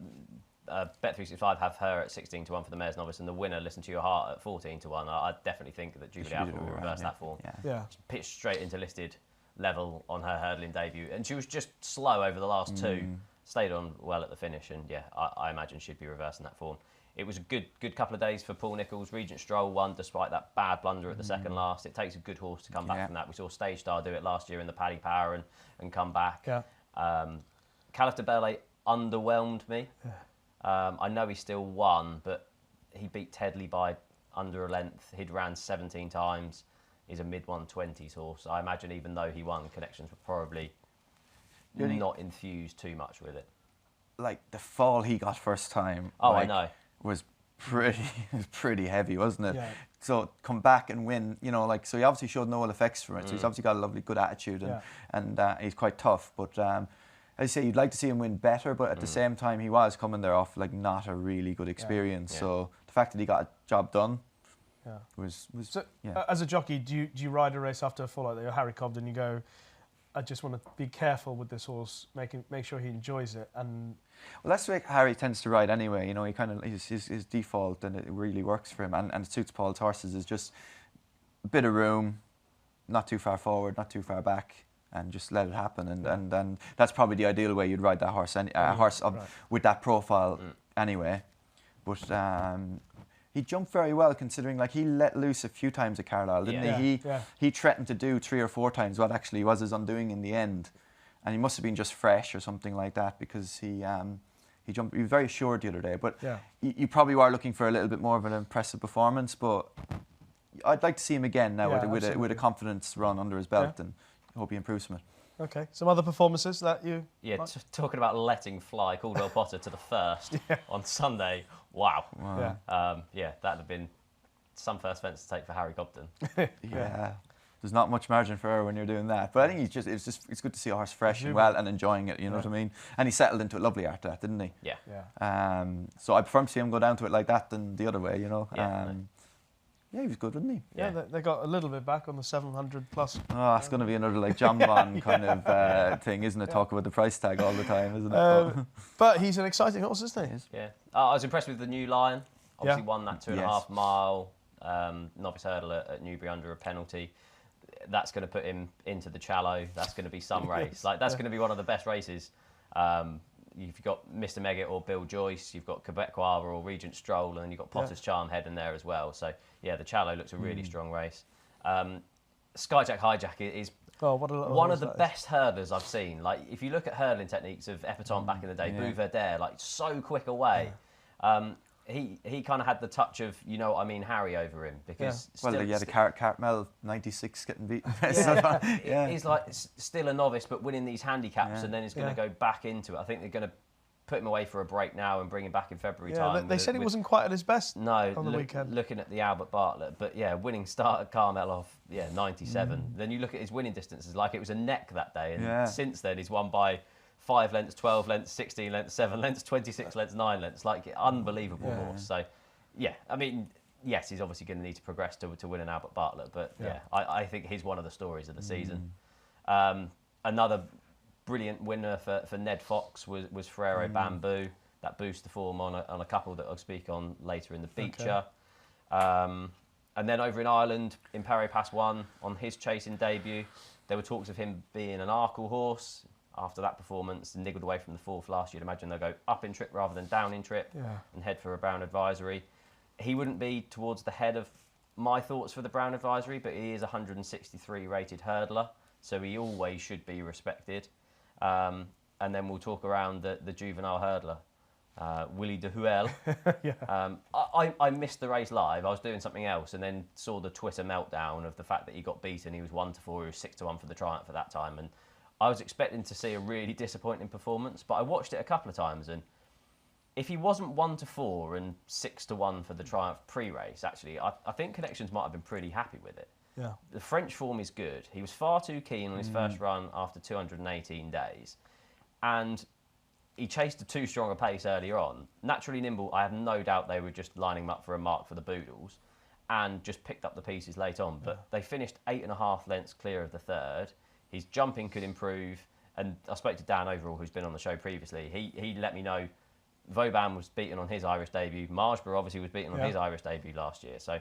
Bet365 have her at 16 to 1 for the Mayor's Novice, and the winner, Listen to Your Heart, at 14 to 1. I definitely think that Jubilee Alpha will reverse that form. Yeah. Pitched straight into listed level on her hurdling debut, and she was just slow over the last two. stayed on well at the finish, and yeah, I imagine she'd be reversing that form. It was a good couple of days for Paul Nicholls. Regent Stroll won despite that bad blunder at the second last. It takes a good horse to come back from that. We saw Stage Star do it last year in the Paddy Power and come back. Yeah. Caliph de Bele underwhelmed me. I know he still won, but he beat Tedley by under a length. He'd ran 17 times. He's a mid-120s horse. I imagine even though he won, Connections were probably not infused too much with it. Like the fall he got first time. Oh, like, I know. Was pretty heavy, wasn't it? Yeah. So come back and win, you know, like, so he obviously showed no ill effects from it. So he's obviously got a lovely, good attitude, and he's quite tough. But as I say, you'd like to see him win better, but at the same time, he was coming there off like not a really good experience. Yeah. So the fact that he got a job done was so, as a jockey, do you ride a race after a fall like that? You're Harry Cobden, you go, I just want to be careful with this horse, make sure he enjoys it. And well, that's the way Harry tends to ride anyway. You know, he kind of his default, and it really works for him. And it suits Paul's horses is just a bit of room, not too far forward, not too far back, and just let it happen. And that's probably the ideal way you'd ride that horse. With that profile anyway. But he jumped very well, considering like he let loose a few times at Carlisle, didn't he? He threatened to do 3 or 4 times what actually was his undoing in the end. And he must have been just fresh or something like that, because he jumped. He was very assured the other day. But you probably are looking for a little bit more of an impressive performance. But I'd like to see him again now with a confidence run under his belt, and hope he improves from it. Okay, some other performances that you... Yeah, talking about letting fly Caldwell Potter to the first on Sunday. Wow. That'd have been some first fence to take for Harry Cobden. There's not much margin for error when you're doing that. But I think it's good to see a horse fresh and well and enjoying it, you know what I mean? And he settled into it lovely after that, didn't he? Yeah. So I prefer to see him go down to it like that than the other way, you know? Yeah, he was good, wasn't he? Yeah, they got a little bit back on the 700 plus. Oh, it's going to be another like John Bond kind of thing, isn't it? Talk about the price tag all the time, isn't it? But he's an exciting horse, isn't he? Yeah. I was impressed with the new Lion. Obviously won that 2.5 mile novice hurdle at Newbury under a penalty. That's going to put him into the Challow. That's going to be some race. Like that's going to be one of the best races. You've got Mr. Megget or Bill Joyce, you've got Quebecois or Regent Stroll, and you've got Potter's Charm heading there as well. So, yeah, the Challow looks a really strong race. Skyjack Hijack is one of the best hurdlers I've seen. Like, if you look at hurdling techniques of Epatante back in the day, Bouverdere, like, so quick away. He kind of had the touch of, you know what I mean, Harry over him. Because he had a Cartmel 96 getting beaten. He's like still a novice, but winning these handicaps, and then he's going to go back into it. I think they're going to put him away for a break now and bring him back in February time. They said he wasn't quite at his best on the weekend. Looking at the Albert Bartlett, but winning start at Carmel off 97. Then you look at his winning distances, like it was a neck that day, and since then he's won by 5 lengths, 12 lengths, 16 lengths, 7 lengths, 26 lengths, 9 lengths. Like, unbelievable horse. So, I mean, yes, he's obviously going to need to progress to win an Albert Bartlett. But, I think he's one of the stories of the season. Another brilliant winner for Ned Fox was Ferrero Bamboo. That boosts the form on a couple that I'll speak on later in the feature. And then over in Ireland, in Paris Pass 1, on his chasing debut, there were talks of him being an Arkle horse. After that performance, niggled away from the 4th last year, you'd imagine they'll go up in trip rather than down in trip and head for a Brown Advisory. He wouldn't be towards the head of my thoughts for the Brown Advisory, but he is a 163 rated hurdler, so he always should be respected. And then we'll talk around the juvenile hurdler, Willie de Huel. I missed the race live. I was doing something else and then saw the Twitter meltdown of the fact that he got beaten. He was 1-4, he was 6-1 for the Triumph at that time. And I was expecting to see a really disappointing performance, but I watched it a couple of times, and if he wasn't 1-4 and 6-1 for the Triumph pre-race, actually, I think Connections might have been pretty happy with it. Yeah. The French form is good. He was far too keen on his first run after 218 days, and he chased a too strong a pace earlier on. Naturally nimble, I have no doubt they were just lining him up for a mark for the Boodles, and just picked up the pieces late on, but they finished 8.5 lengths clear of the third. His jumping could improve, and I spoke to Dan Overall, who's been on the show previously. He let me know Vauban was beaten on his Irish debut. Margeborough obviously was beaten on his Irish debut last year. So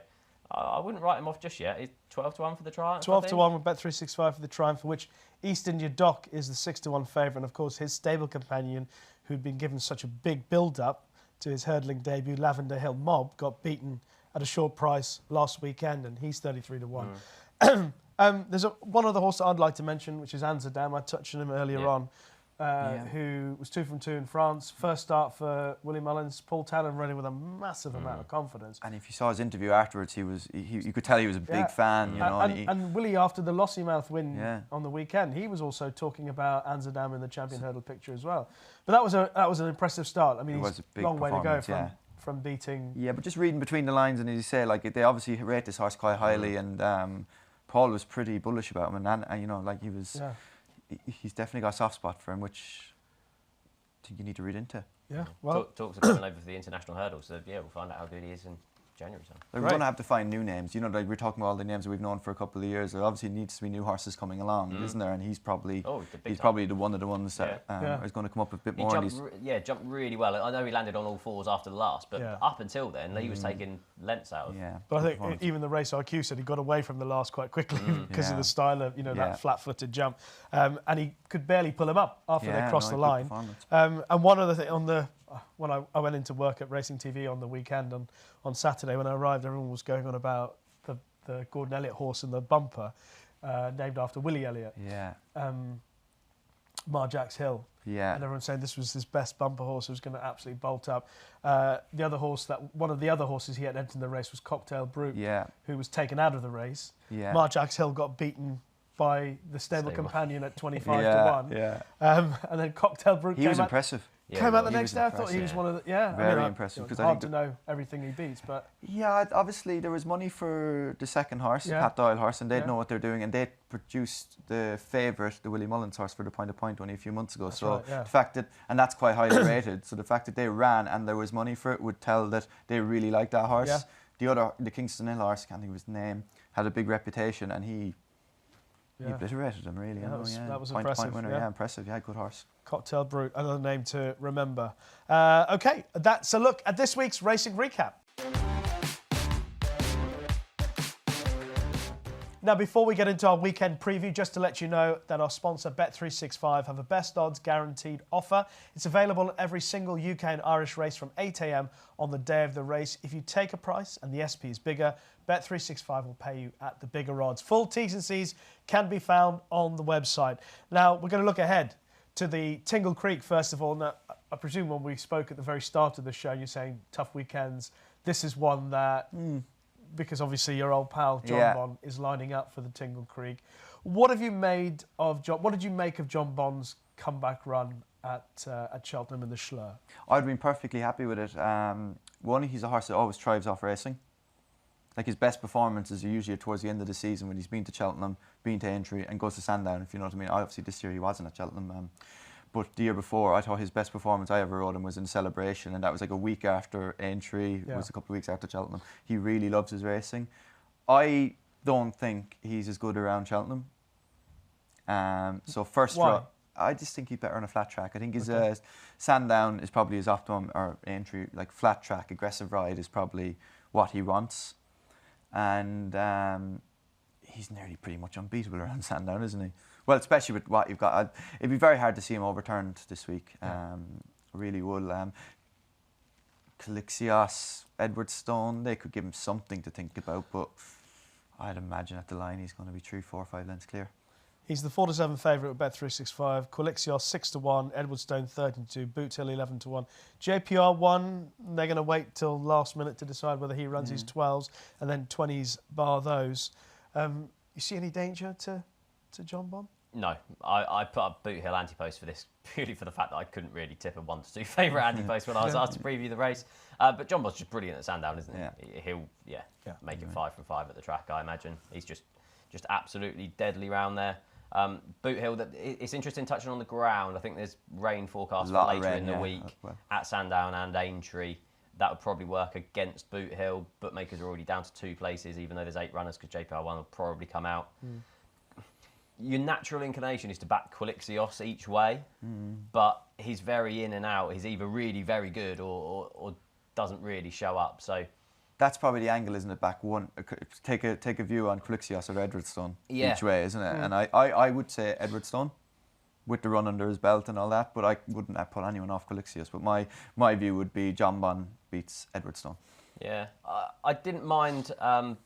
I wouldn't write him off just yet. He's 12-1 for the Triumph. 12-1 with Bet365 for the Triumph, for which East India Doc is the 6-1 favourite. And of course, his stable companion, who'd been given such a big build-up to his hurdling debut, Lavender Hill Mob, got beaten at a short price last weekend, and he's 33 to 1. There's one other horse that I'd like to mention, which is Amsterdam. I touched on him earlier on, who was 2 from 2 in France. First start for Willie Mullins. Paul Talon running with a massive amount of confidence. And if you saw his interview afterwards, you could tell he was a big fan. You know, and Willie, after the Lossiemouth win on the weekend, he was also talking about Amsterdam in the champion hurdle picture as well. But that was an impressive start. I mean, he's a long way to go from beating. Yeah, but just reading between the lines, and as you say, like they obviously rate this horse quite highly, and Paul was pretty bullish about him, and you know, like he was. Yeah. He's definitely got a soft spot for him, which I think you need to read into. Yeah, well, talks are coming over for the international hurdles, so yeah, we'll find out how good he is in January time. We're going to have to find new names. You know, like we're talking about all the names that we've known for a couple of years. There obviously needs to be new horses coming along, isn't there? And he's probably the one of the ones that is going to come up a bit more. Jumped really well. I know he landed on all fours after the last, but up until then, he was taking lengths out of. Yeah, but I think even the race IQ said he got away from the last quite quickly because of the style of that flat-footed jump, and he could barely pull him up after they crossed the line. And one other thing when I went into work at Racing TV on the weekend on Saturday, when I arrived, everyone was going on about the Gordon Elliott horse in the bumper, named after Willie Elliott. Yeah. Marjack's Hill. Yeah. And everyone's saying this was his best bumper horse. It was going to absolutely bolt up. One of the other horses he had entered the race was Cocktail Brute, who was taken out of the race. Yeah. Marjack's Hill got beaten by the stable companion at 25 to 1. Yeah. And then Cocktail Brute was impressive. Came out the next day. I thought he was one of the very impressive. It's hard to know everything he beats, but obviously there was money for the second horse, Pat Doyle horse, and they'd know what they're doing, and they produced the favourite, the Willie Mullins horse, for the Point only a few months ago. The fact that, and that's quite highly rated, so the fact that they ran and there was money for it would tell that they really liked that horse. The Kingston Hill horse, I can't think of his name, had a big reputation, and he obliterated him, really. That was impressive. Point winner, impressive. Yeah, good horse. Cocktail Brute, another name to remember. Okay, that's a look at this week's racing recap. Now, before we get into our weekend preview, just to let you know that our sponsor, Bet365, have a best odds guaranteed offer. It's available at every single UK and Irish race from 8 a.m. on the day of the race. If you take a price and the SP is bigger, Bet365 will pay you at the bigger odds. Full T's and C's can be found on the website. Now, we're going to look ahead to the Tingle Creek, first of all. Now, I presume when we spoke at the very start of the show, you're saying tough weekends. This is one that... because obviously your old pal John Bond is lining up for the Tingle Creek. What have you made of John? What did you make of John Bond's comeback run at Cheltenham in the Schlur? I'd been perfectly happy with it. One, he's a horse that always thrives off racing. Like his best performances are usually towards the end of the season when he's been to Cheltenham, been to Aintree, and goes to Sandown, if you know what I mean. Obviously this year he wasn't at Cheltenham. But the year before, I thought his best performance I ever rode him was in Celebration, and that was like a week after Aintree. It was a couple of weeks after Cheltenham. He really loves his racing. I don't think he's as good around Cheltenham. So first draw, I just think he's better on a flat track. I think his Sandown is probably his optimum, or Aintree, like flat track, aggressive ride is probably what he wants. And he's nearly pretty much unbeatable around Sandown, isn't he? Well, especially with what you've got. It'd be very hard to see him overturned this week. Really will. Calixios, Edward Stone, they could give him something to think about, but I'd imagine at the line he's going to be 3, 4, 5 lengths clear. He's the 4 to 7 favourite with Bet365. Calixios 6 to 1. Edward Stone 13 to 2. Boot Hill 11 to 1. JPR 1. They're going to wait till last minute to decide whether he runs his 12s and then 20s bar those. You see any danger to John Bond? No, I put up Boot Hill anti-post for this purely for the fact that I couldn't really tip a 1 to 2 favourite anti-post when I was asked to preview the race. But John Bond's just brilliant at Sandown, isn't he? He'll make it 5 from 5 at the track, I imagine. He's just absolutely deadly round there. Boot Hill, it's interesting touching on the ground. I think there's rain forecast for later in the week at Sandown and Aintree. That would probably work against Boot Hill. Bookmakers are already down to 2 places, even though there's 8 runners, because JPR1 will probably come out. Your natural inclination is to back Calixios each way, but he's very in and out. He's either really very good or doesn't really show up. So that's probably the angle, isn't it? Back one, take a view on Calixios or Edward Stone each way, isn't it? And I would say Edward Stone. with the run under his belt and all that, but I wouldn't put anyone off Calixius. But my view would be John Bon beats Edward Stone. Yeah, I didn't mind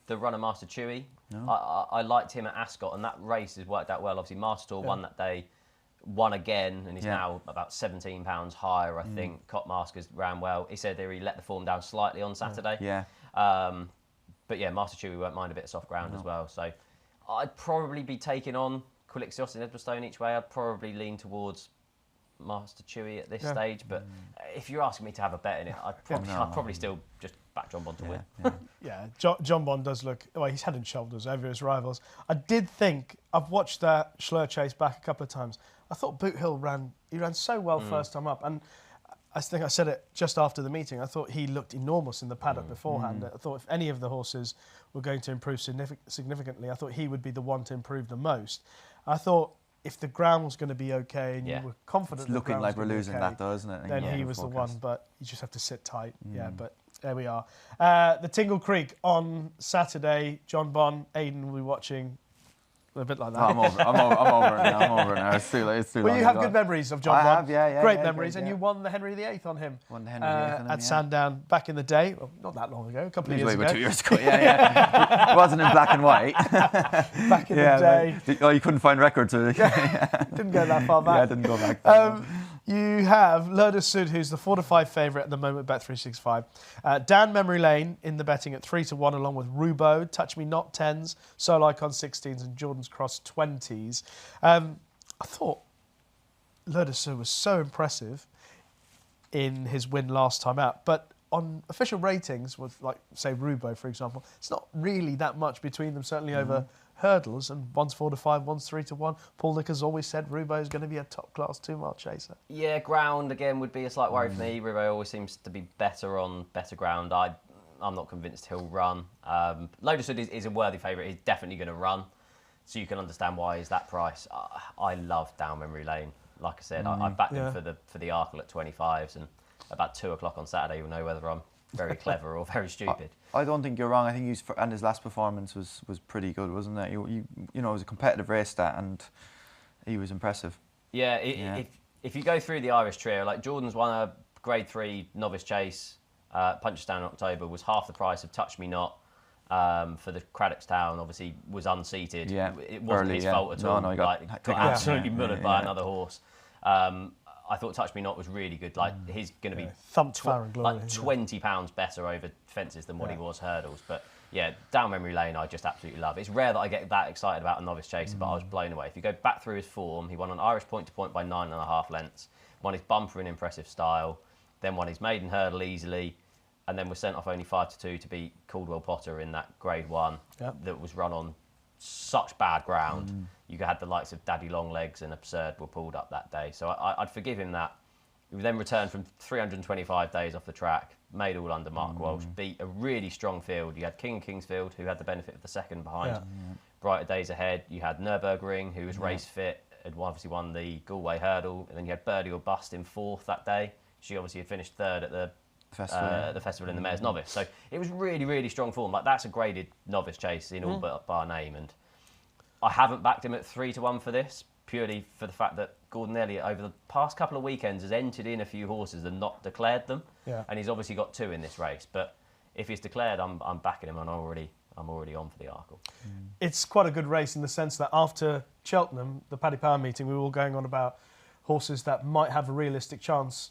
the runner Master Chewy. No. I liked him at Ascot, and that race has worked out well. Obviously, Master Tour won that day, won again, and he's now about £17 higher, I think. Copmaskers ran well. He said that he let the form down slightly on Saturday. Yeah. But yeah, Master Chewy won't mind a bit of soft ground as well. So I'd probably be taking on Calixios and Edward Stone each way. I'd probably lean towards Master Chewy at this stage, but if you're asking me to have a bet in it, I'd probably still just back John Bon to win. Yeah, John Bon does look, well, he's head and shoulders over his rivals. I did think, I've watched that Schlur Chase back a couple of times. I thought Boot Hill ran so well first time up, and I think I said it just after the meeting. I thought he looked enormous in the paddock beforehand. I thought if any of the horses were going to improve significantly, I thought he would be the one to improve the most. I thought if the ground was going to be okay and you were confident, it's looking like we're losing that, though, isn't it? Then he was the one, but you just have to sit tight. Yeah, but there we are. The Tingle Creek on Saturday. John Bon, Aidan will be watching. A bit like that. I'm over it now. It's too late. It's too long. Well, you have good memories of John Bon. I have, yeah. Great memories, and you won the Henry VIII on him. Won the Henry VIII on him, at Sandown back in the day. Well, not that long ago, a couple of years ago. 2 years ago, yeah. It wasn't in black and white. Back in the day. You couldn't find records. Didn't go that far back. Yeah, didn't go back. You have Lourdes Sud, who's the 4-5 favourite at the moment, Bet365. Dan Memory Lane in the betting at 3-1, along with Rubo, Touch Me Not 10s, Soul Icon 16s, and Jordan's Cross 20s. I thought Lourdes Sud was so impressive in his win last time out, but on official ratings with, like, say, Rubo, for example, it's not really that much between them, certainly over hurdles, and one's 4-5, one's 3-1. Paul Nicker's always said Rubo is going to be a top-class 2-mile chaser. Yeah, ground, again, would be a slight worry for me. Rubo always seems to be better on better ground. I'm not convinced he'll run. Lourdes Sud is a worthy favourite. He's definitely going to run, so you can understand why he's that price. I love Down Memory Lane. Like I said, I backed him for the Arkle at 25s, and about 2 o'clock on Saturday, you'll know whether I'm very clever or very stupid. I don't think you're wrong. I think his last performance was pretty good, wasn't it? You know, it was a competitive race, that, and he was impressive. Yeah, if you go through the Irish trio, like Jordan's won a Grade 3 Novice Chase, Punchestown in October, was half the price of Touch Me Not for the Craddockstown. Obviously, was unseated. Yeah, it wasn't his fault at all. No, he got absolutely mullered by another horse. I thought Touch Me Not was really good. Like, he's going to be thumped Fire and Glory, like £20 better over fences than what he was hurdles. But yeah, Down Memory Lane, I just absolutely love. It's rare that I get that excited about a Novice Chaser, but I was blown away. If you go back through his form, he won an Irish point-to-point by 9.5 lengths, won his bumper in impressive style, then won his maiden hurdle easily, and then was sent off only 5-2 to beat Caldwell Potter in that Grade 1 that was run on such bad ground. You had the likes of Daddy Longlegs and Absurd were pulled up that day. So I'd forgive him that. He then returned from 325 days off the track, made all under Mark Walsh, beat a really strong field. You had King of Kingsfield, who had the benefit of the second behind Brighter Days Ahead. You had Nürburgring, who was race fit, had obviously won the Galway Hurdle. And then you had Birdie or Bust in 4th that day. She obviously had finished 3rd at the festival in the Mayor's Novice. So it was really, really strong form. Like, that's a graded Novice Chase in all but bar name. And I haven't backed him at 3-1 for this, purely for the fact that Gordon Elliott over the past couple of weekends has entered in a few horses and not declared them. And he's obviously got 2 in this race. But if he's declared, I'm backing him, and I'm already on for the Arkle. It's quite a good race in the sense that after Cheltenham, the Paddy Power meeting, we were all going on about horses that might have a realistic chance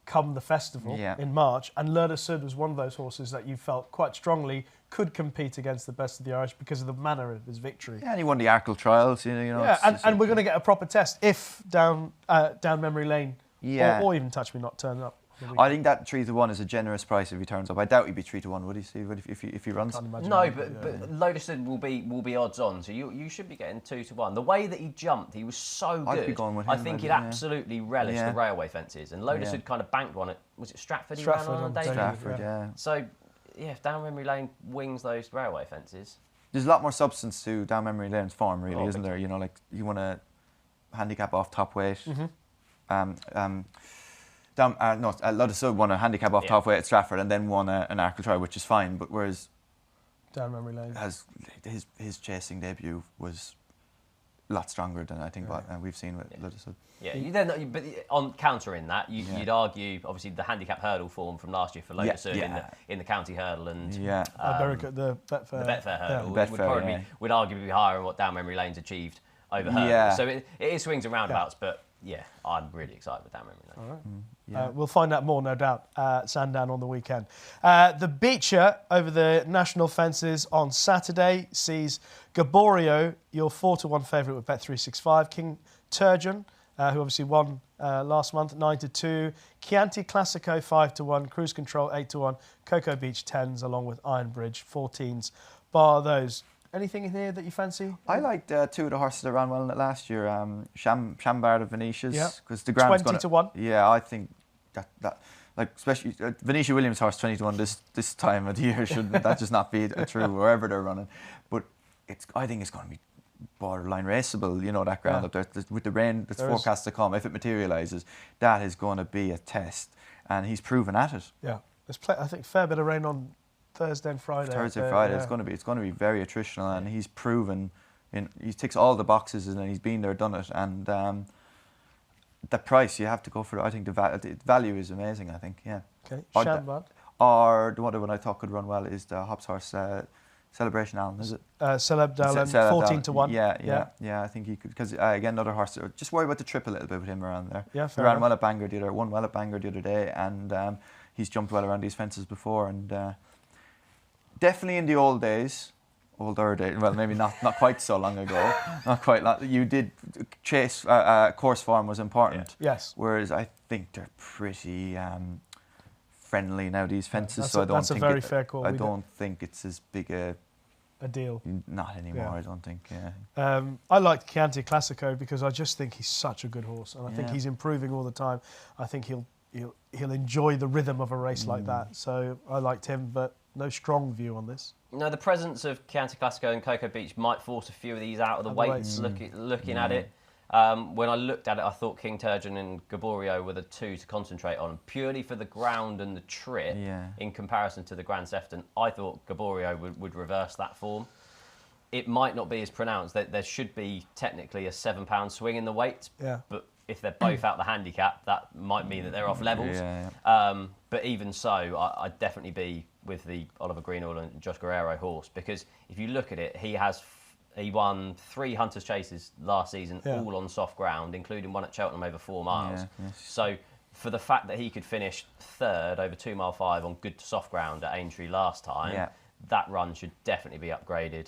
come the festival in March, and Lourdes Sud was one of those horses that you felt quite strongly could compete against the best of the Irish because of the manner of his victory. Yeah, and he won the Arkle trials, you know. Yeah, and we're going to get a proper test if down Memory Lane or even Touch Me Not turn up. I think that 3-1 is a generous price if he turns up. I doubt he'd be 3-1, would he, Steve? If he runs? No, but Lourdes Sud will be odds on. So you should be getting 2-1. The way that he jumped, he was so good. I'd be going with him, I think he'd absolutely relish the railway fences. And Lourdes Sud kind of banked one at, was it Stratford? He ran on day? Stratford, yeah. So yeah, if Down Memory Lane wings those railway fences, there's a lot more substance to Down Memory Lane's form, really, isn't there? You know, like you want to handicap off top weight. Lourdes Sud won a handicap off top weight at Stratford and then won an Arkle trial, which is fine. But whereas Down Memory Lane his chasing debut was lot stronger than I think what we've seen with Littlestown. Yeah, but on countering that, you'd argue obviously the handicap hurdle form from last year for Lossiemouth in the county hurdle and the Betfair hurdle would would arguably be higher than what Down Memory Lane's achieved over hurdle. Yeah. So it is swings and roundabouts, but yeah, I'm really excited with Down Memory Lane. All right. We'll find out more, no doubt, Sandown on the weekend. The Becher over the national fences on Saturday sees Gaborio, your 4-1 favourite with Bet365, King Turgeon, who obviously won last month, 9-2, Chianti Classico 5-1, Cruise Control 8-1, Cocoa Beach 10s, along with Iron Bridge 14s. Bar those. Anything in here that you fancy? I liked 2 of the horses that ran well in it last year. Chambard of Venetia's, because the ground's 20-1. Yeah, I think that like especially Venetia Williams' horse 20-1 this time of the year shouldn't that just not be true wherever they're running. But I think it's going to be borderline raceable. You know, that ground up there with the rain that's forecast to come. If it materialises, that is going to be a test, and he's proven at it. Yeah, I think a fair bit of rain on Thursday and Friday. Friday. It's going to be very attritional, and he's proven. He ticks all the boxes, and he's been there, done it. And the price you have to go for it. I think the value is amazing. I think, yeah. Okay. Chambard. Or the one I thought could run well is the Hops horse Celebration Allen. Is it? Celeb Allen, 14-1. Yeah. I think he could, because again, another horse. Just worry about the trip a little bit with him around there. Yeah, he ran well at Bangor won well at Bangor the other day, and he's jumped well around these fences before, and. Definitely in the older days, well, maybe not quite so long ago, you did chase, course form was important. Yeah. Yes. Whereas I think they're pretty friendly now, these fences, that's a very fair call. I don't think it's as big a deal. Not anymore, I don't think, yeah. I liked Chianti Classico because I just think he's such a good horse, and I think he's improving all the time. I think he'll enjoy the rhythm of a race like that, so I liked him, but no strong view on this. No, the presence of Chianti Classico and Cocoa Beach might force a few of these out of the weights, looking at it. When I looked at it, I thought King Turgeon and Gaborio were the 2 to concentrate on, purely for the ground and the trip in comparison to the Grand Sefton. I thought Gaborio would reverse that form. It might not be as pronounced. There should be technically a £7 swing in the weight, but if they're both out the handicap, that might mean that they're off levels. But even so, I'd definitely be with the Oliver Greenall and Josh Guerrero horse, because if you look at it, he won 3 Hunters Chases last season, all on soft ground, including one at Cheltenham over 4 miles. So for the fact that he could finish 3rd over 2 mile 5 on good to soft ground at Aintree last time, that run should definitely be upgraded.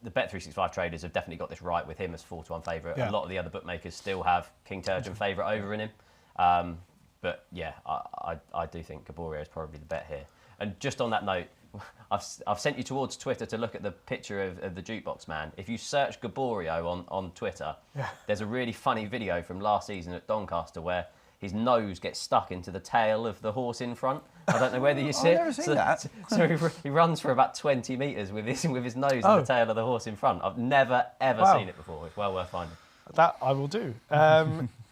The Bet365 traders have definitely got this right with him as 4-1 favourite. A lot of the other bookmakers still have King Turgeon favourite over in him. But yeah, I do think Gaborio is probably the bet here. And just on that note, I've sent you towards Twitter to look at the picture of the jukebox man. If you search Gaborio on Twitter, there's a really funny video from last season at Doncaster where his nose gets stuck into the tail of the horse in front. I don't know whether you see it. I've never seen that. So he runs for about 20 metres with his nose in the tail of the horse in front. I've never, ever seen it before. It's well worth finding. That I will do.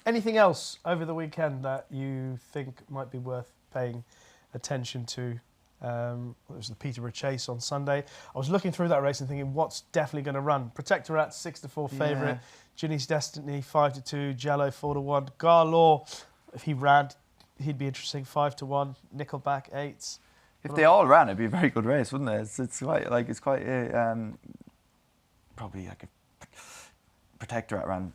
Anything else over the weekend that you think might be worth paying attention to? It was the Peterborough Chase on Sunday. I was looking through that race and thinking, what's definitely going to run? Protectorat, 6-4 favourite. Ginny's Destiny, 5-2. Jallo, 4-1. Garlaw, if he ran, he'd be interesting, 5-1. Nickelback, 8s. If they all ran, it'd be a very good race, wouldn't it? It's quite probably like a Protectorat ran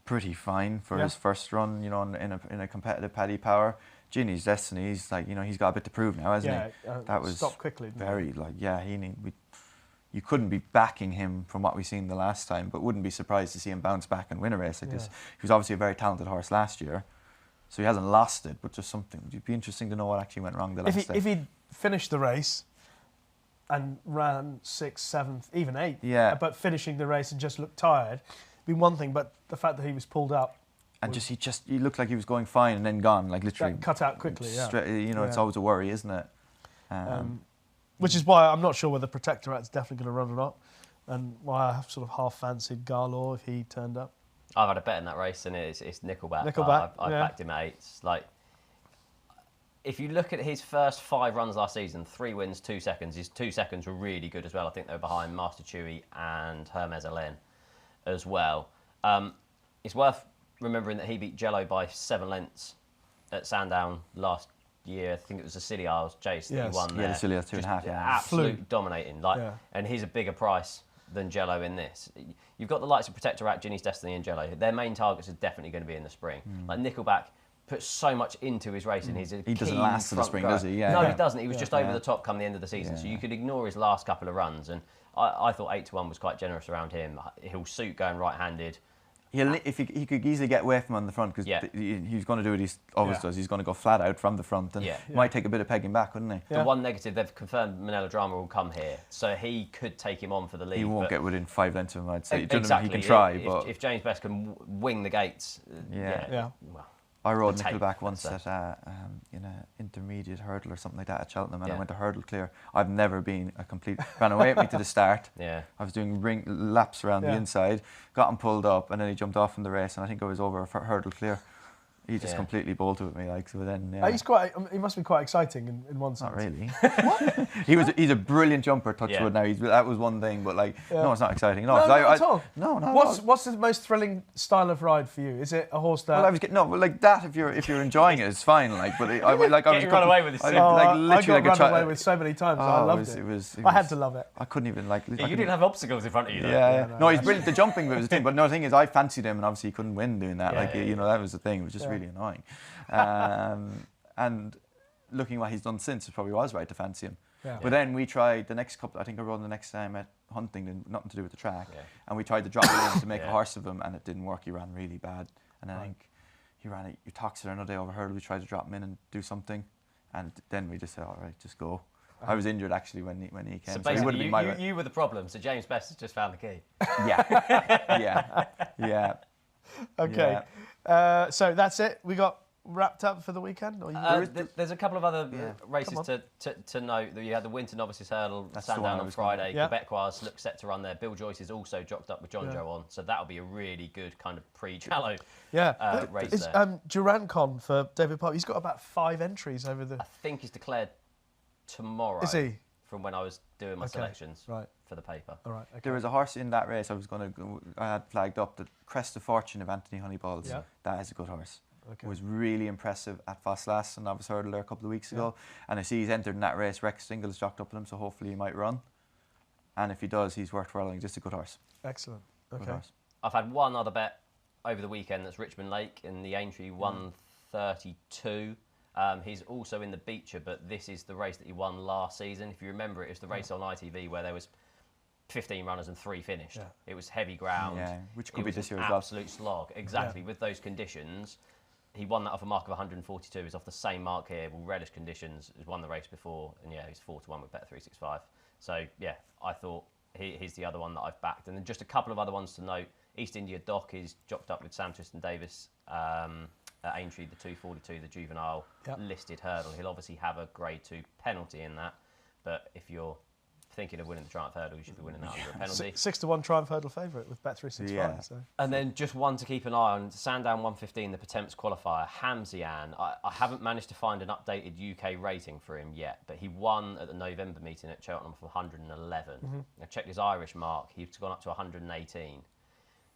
pretty fine for his first run, you know, in a competitive Paddy Power. Ginny's Destiny, he's like, you know, he's got a bit to prove now, hasn't he? That was stopped quickly. You couldn't be backing him from what we've seen the last time, but wouldn't be surprised to see him bounce back and win a race like this. He was obviously a very talented horse last year, so he hasn't lost it, but just something. It'd be interesting to know what actually went wrong the last day. If he'd finished the race and ran 6th, 7th, even 8th, but finishing the race and just looked tired, it'd be one thing, but the fact that he was pulled up, and he looked like he was going fine and then gone, like literally cut out quickly. It's always a worry, isn't it? Which is why I'm not sure whether Protectorat's definitely going to run or not, and why I have sort of half fancied Garlaw if he turned up. I've had a bet in that race, and it's Nickelback. I backed him at 8s. Like, if you look at his first 5 runs last season, 3 wins, 2 seconds. His 2 seconds were really good as well. I think they were behind Master Chewy and Hermes Alain. as well. It's worth remembering that he beat Jello by 7 lengths at Sandown last year. I think it was the Scilly Isles Chase that he won there. Yeah, the Scilly Isles 2.5. Yeah, absolutely dominating. And he's a bigger price than Jello in this. You've got the likes of Protector Rat, Ginny's Destiny, and Jello. Their main targets are definitely going to be in the spring. Like Nickelback puts so much into his racing. He's he doesn't last to the spring, does he? No, he doesn't. He was just over the top come the end of the season, so you could ignore his last couple of runs. And I thought 8-1 was quite generous around him. He'll suit going right-handed. If he could easily get away from on the front, because he's going to do what he always does. He's going to go flat out from the front, and might take a bit of pegging back, wouldn't he? The one negative, they've confirmed Manella Drama will come here, so he could take him on for the lead. He won't get within 5 lengths of him, I'd say. Exactly. He can try, but if James Best can wing the gates, well, I rode Nickelback once at in an intermediate hurdle or something like that at Cheltenham, and I went to hurdle clear. I've never been a complete... ran away with me to the start. I was doing laps around the inside, got him pulled up, and then he jumped off in the race, and I think I was over for hurdle clear. He just completely bolted with me, like, so then, he must be quite exciting in one sense. Not really. What? He's a brilliant jumper, touchwood now. That was one thing, but like, no, it's not exciting. No, not at all. No, no. What's the most thrilling style of ride for you? Is it a horse that... Well, I was getting, but like that, if you're enjoying it, it's fine. Like, but I was run away with it. I got run away with so many times. I loved it. I had to love it. I couldn't even like... you didn't have obstacles in front of you, though. Yeah. No, he's brilliant. The jumping bit was the thing, but no, the thing is, I fancied him, and obviously he couldn't win doing that. That was the thing. It was just really annoying. And looking what he's done since, it probably was right to fancy him. But then we tried the next couple. I think I rode the next time at Huntingdon, nothing to do with the track, and we tried to drop it in to make a horse of him, and it didn't work. He ran really bad, and I think he ran it. You toxic another day over hurdle. We tried to drop him in and do something, and then we just said, all right, just go. I was injured actually when he came. So basically, you were the problem. So James Best has just found the key. Yeah. Okay. Yeah. So that's it. We got wrapped up for the weekend? Or there's a couple of other races to note. That you had the Winter Novices Hurdle, Sandown on Friday. Quebecquois looks set to run there. Bill Joyce is also jocked up with John Joe on, so that'll be a really good kind of pre-Jallow race there. Durancon for David Park, he's got about 5 entries over the... I think he's declared tomorrow. Is he? From when I was doing my selections for the paper. All right. Okay. There was a horse in that race I had flagged up, the Crest of Fortune of Anthony Honeyballs. Yeah. That is a good horse. Okay. Was really impressive at Fosslas and Novice Hurdle there a couple of weeks ago. And I see he's entered in that race. Rex Single's jocked up with him, so hopefully he might run. And if he does, he's worth following. Just a good horse. Excellent. Okay. Good horse. I've had one other bet over the weekend. That's Richmond Lake in the Aintree 132. He's also in the Becher, but this is the race that he won last season. If you remember, it was the race on ITV where there was 15 runners and 3 finished. Yeah. It was heavy ground. Yeah, which could be this year as well. Absolute slog. Exactly. With those conditions, he won that off a mark of 142. He's off the same mark here with reddish conditions. He's won the race before, and he's 4-1 with Bet365. So I thought he's the other one that I've backed. And then just a couple of other ones to note. East India Dock is jocked up with Sam Tristan Davis at Aintree, the 242, the Juvenile listed hurdle. He'll obviously have a Grade 2 penalty in that, but if you're thinking of winning the Triumph Hurdle, you should be winning that under a penalty. 6-1 Triumph Hurdle favourite with Bet365. Yeah. So. And then just one to keep an eye on, Sandown 115, the Potemps qualifier, Hamzian. I haven't managed to find an updated UK rating for him yet, but he won at the November meeting at Cheltenham for 111. I checked his Irish mark, he's gone up to 118.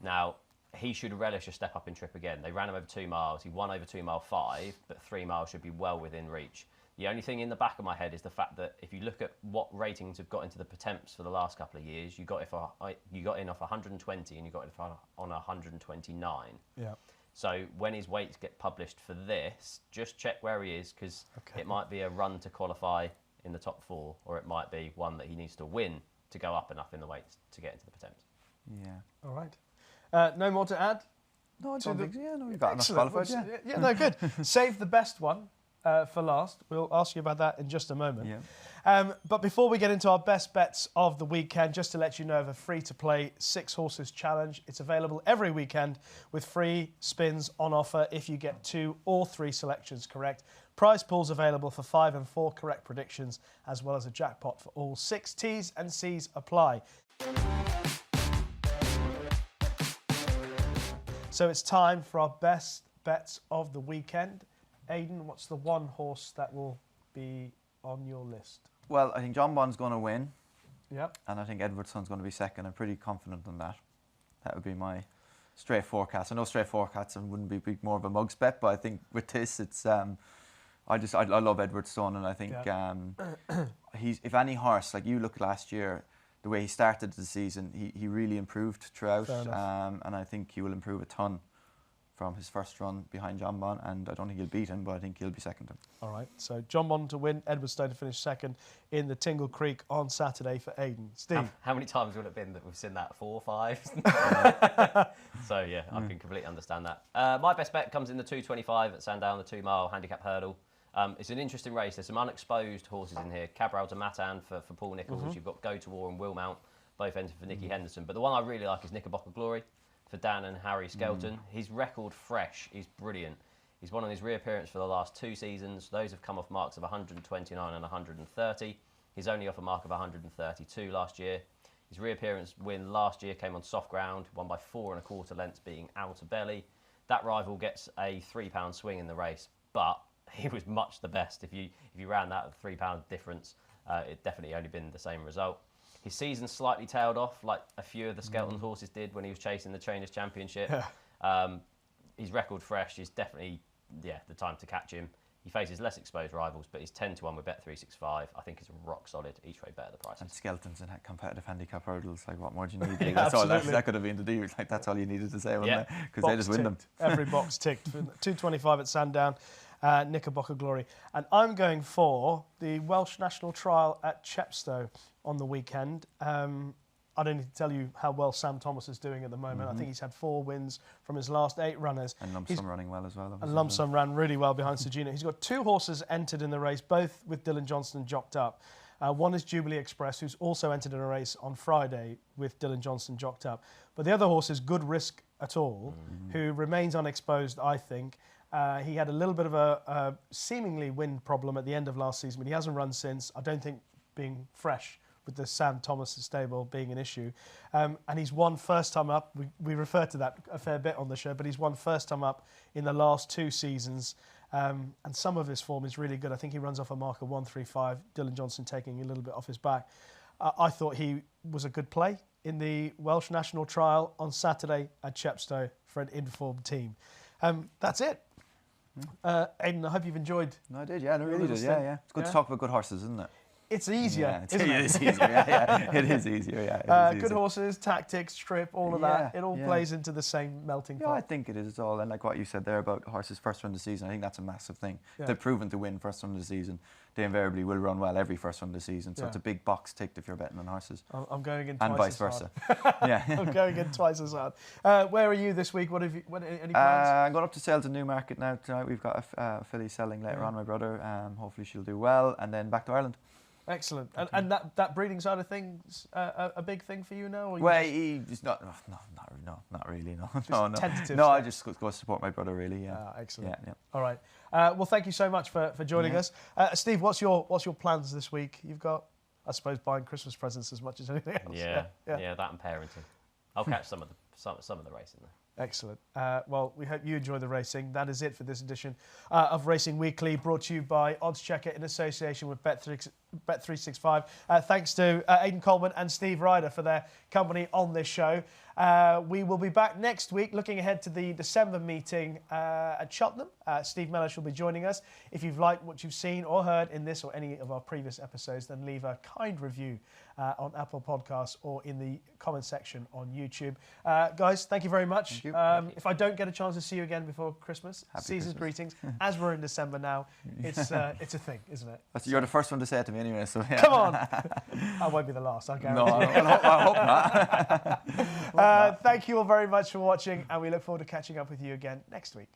Now, he should relish a step up in trip again. They ran him over 2 miles. He won over 2 mile 5, but 3 miles should be well within reach. The only thing in the back of my head is the fact that if you look at what ratings have got into the Potemps for the last couple of years, you got in off 120 and you got in on 129. Yeah. So when his weights get published for this, just check where he is, because it might be a run to qualify in the top 4, or it might be one that he needs to win to go up enough in the weights to get into the Potemps. Yeah. All right. No more to add? No, I don't think so. Yeah, no, we've got enough qualified. Yeah, no, good. Save the best one for last. We'll ask you about that in just a moment. Yeah. But before we get into our best bets of the weekend, just to let you know of a free-to-play 6 horses challenge. It's available every weekend with free spins on offer if you get 2 or 3 selections correct. Prize pools available for 5 and 4 correct predictions, as well as a jackpot for all. 6 T's and C's apply. So it's time for our best bets of the weekend. Aidan, what's the one horse that will be on your list? Well, I think John Bond's going to win. Yep. And I think Edwardson's going to be second. I'm pretty confident on that. That would be my straight forecast. I know straight forecasts wouldn't be more of a mug's bet, but I think with this, it's I love Edward Stone, and I think he's, if any horse, like you look at last year, the way he started the season, he really improved throughout, and I think he will improve a ton from his first run behind John Bon, and I don't think he'll beat him, but I think he'll be second to him. All right, so John Bon to win, Edward Stone to finish second in the Tingle Creek on Saturday for Aidan. Steve? How many times would it have been that we've seen that? 4 or 5? So, yeah, I can completely understand that. My best bet comes in the 225 at Sandown, the 2-mile handicap hurdle. It's an interesting race. There's some unexposed horses in here. Cabral to Matan for Paul Nicholls. You've got Go to War and Will Mount, both entered for Nicky Henderson. But the one I really like is Knickerbocker Glory for Dan and Harry Skelton. His record fresh is brilliant. He's won on his reappearance for the last 2 seasons. Those have come off marks of 129 and 130. He's only off a mark of 132 last year. His reappearance win last year came on soft ground, won by 4 1/4 lengths, beating Outer Belly. That rival gets a £3 swing in the race, but he was much the best. If you ran that £3 difference, it definitely only been the same result. His season slightly tailed off, like a few of the Skelton horses did when he was chasing the Trainers' Championship. His record fresh is definitely, the time to catch him. He faces less exposed rivals, but he's 10-1 with Bet365. I think it's rock solid. Each way better the prices. And Skelton's in that competitive handicap hurdles. Like, what more do you need? Like, that's all. That could have been the deal. Like, that's all you needed to say, wasn't it? Because they just win them. Every box ticked. 225 at Sandown. Knickerbocker Glory. And I'm going for the Welsh National Trial at Chepstow on the weekend. I don't need to tell you how well Sam Thomas is doing at the moment. I think he's had 4 wins from his last 8 runners. And Lumsum running well as well. And Lumsum ran really well behind Sir Gino. He's got 2 horses entered in the race, both with Dylan Johnston jocked up. One is Jubilee Express, who's also entered in a race on Friday with Dylan Johnston jocked up. But the other horse is Good Risk at All, who remains unexposed, I think. He had a little bit of a seemingly wind problem at the end of last season, but he hasn't run since. I don't think being fresh with the Sam Thomas stable being an issue. And he's won first time up. We refer to that a fair bit on the show, but he's won first time up in the last 2 seasons. And some of his form is really good. I think he runs off a mark of 135, Dylan Johnston taking a little bit off his back. I thought he was a good play in the Welsh National Trial on Saturday at Chepstow for an informed team. That's it. Aidan, I hope you've enjoyed. No, I did, yeah, I really did, yeah. It's good to talk about good horses, isn't it? It's easier, isn't it? It is easier, yeah. It is easier, yeah. Good horses, tactics, trip, all of that. It all plays into the same melting pot. Yeah, I think it is all. And like what you said there about horses first run of the season, I think that's a massive thing. They've proven to win first run of the season. They invariably will run well every first run of the season. So it's a big box ticked if you're betting on horses. I'm going in twice and vice as versa. Yeah, I'm going in twice as hard. Where are you this week? What have you? Any plans? I'm going up to sale to Newmarket now tonight. We've got a filly selling later on. My brother. Hopefully she'll do well, and then back to Ireland. Excellent. And that breeding side of things a big thing for you now? Or well, he's not really. No. Tentative. No, stuff. I just go support my brother really. Yeah. Excellent. Yeah. All right. Well, thank you so much for joining us, Steve. What's your plans this week? You've got, I suppose, buying Christmas presents as much as anything else. Yeah, that and parenting. I'll catch some of the racing there. Excellent. Well, we hope you enjoy the racing. That is it for this edition of Racing Weekly, brought to you by oddschecker in association with Bet365. Thanks to Aidan Coleman and Steve Ryder for their company on this show. We will be back next week looking ahead to the December meeting at Cheltenham. Steve Mellish will be joining us. If you've liked what you've seen or heard in this or any of our previous episodes, then leave a kind review on Apple Podcasts or in the comment section on YouTube. Guys, thank you very much. If I don't get a chance to see you again before Christmas, season's greetings. As we're in December now, it's a thing, isn't it? You're the first one to say it to me anyway, so yeah. Come on. I won't be the last, I guarantee. No, I hope not. Thank you all very much for watching, and we look forward to catching up with you again next week.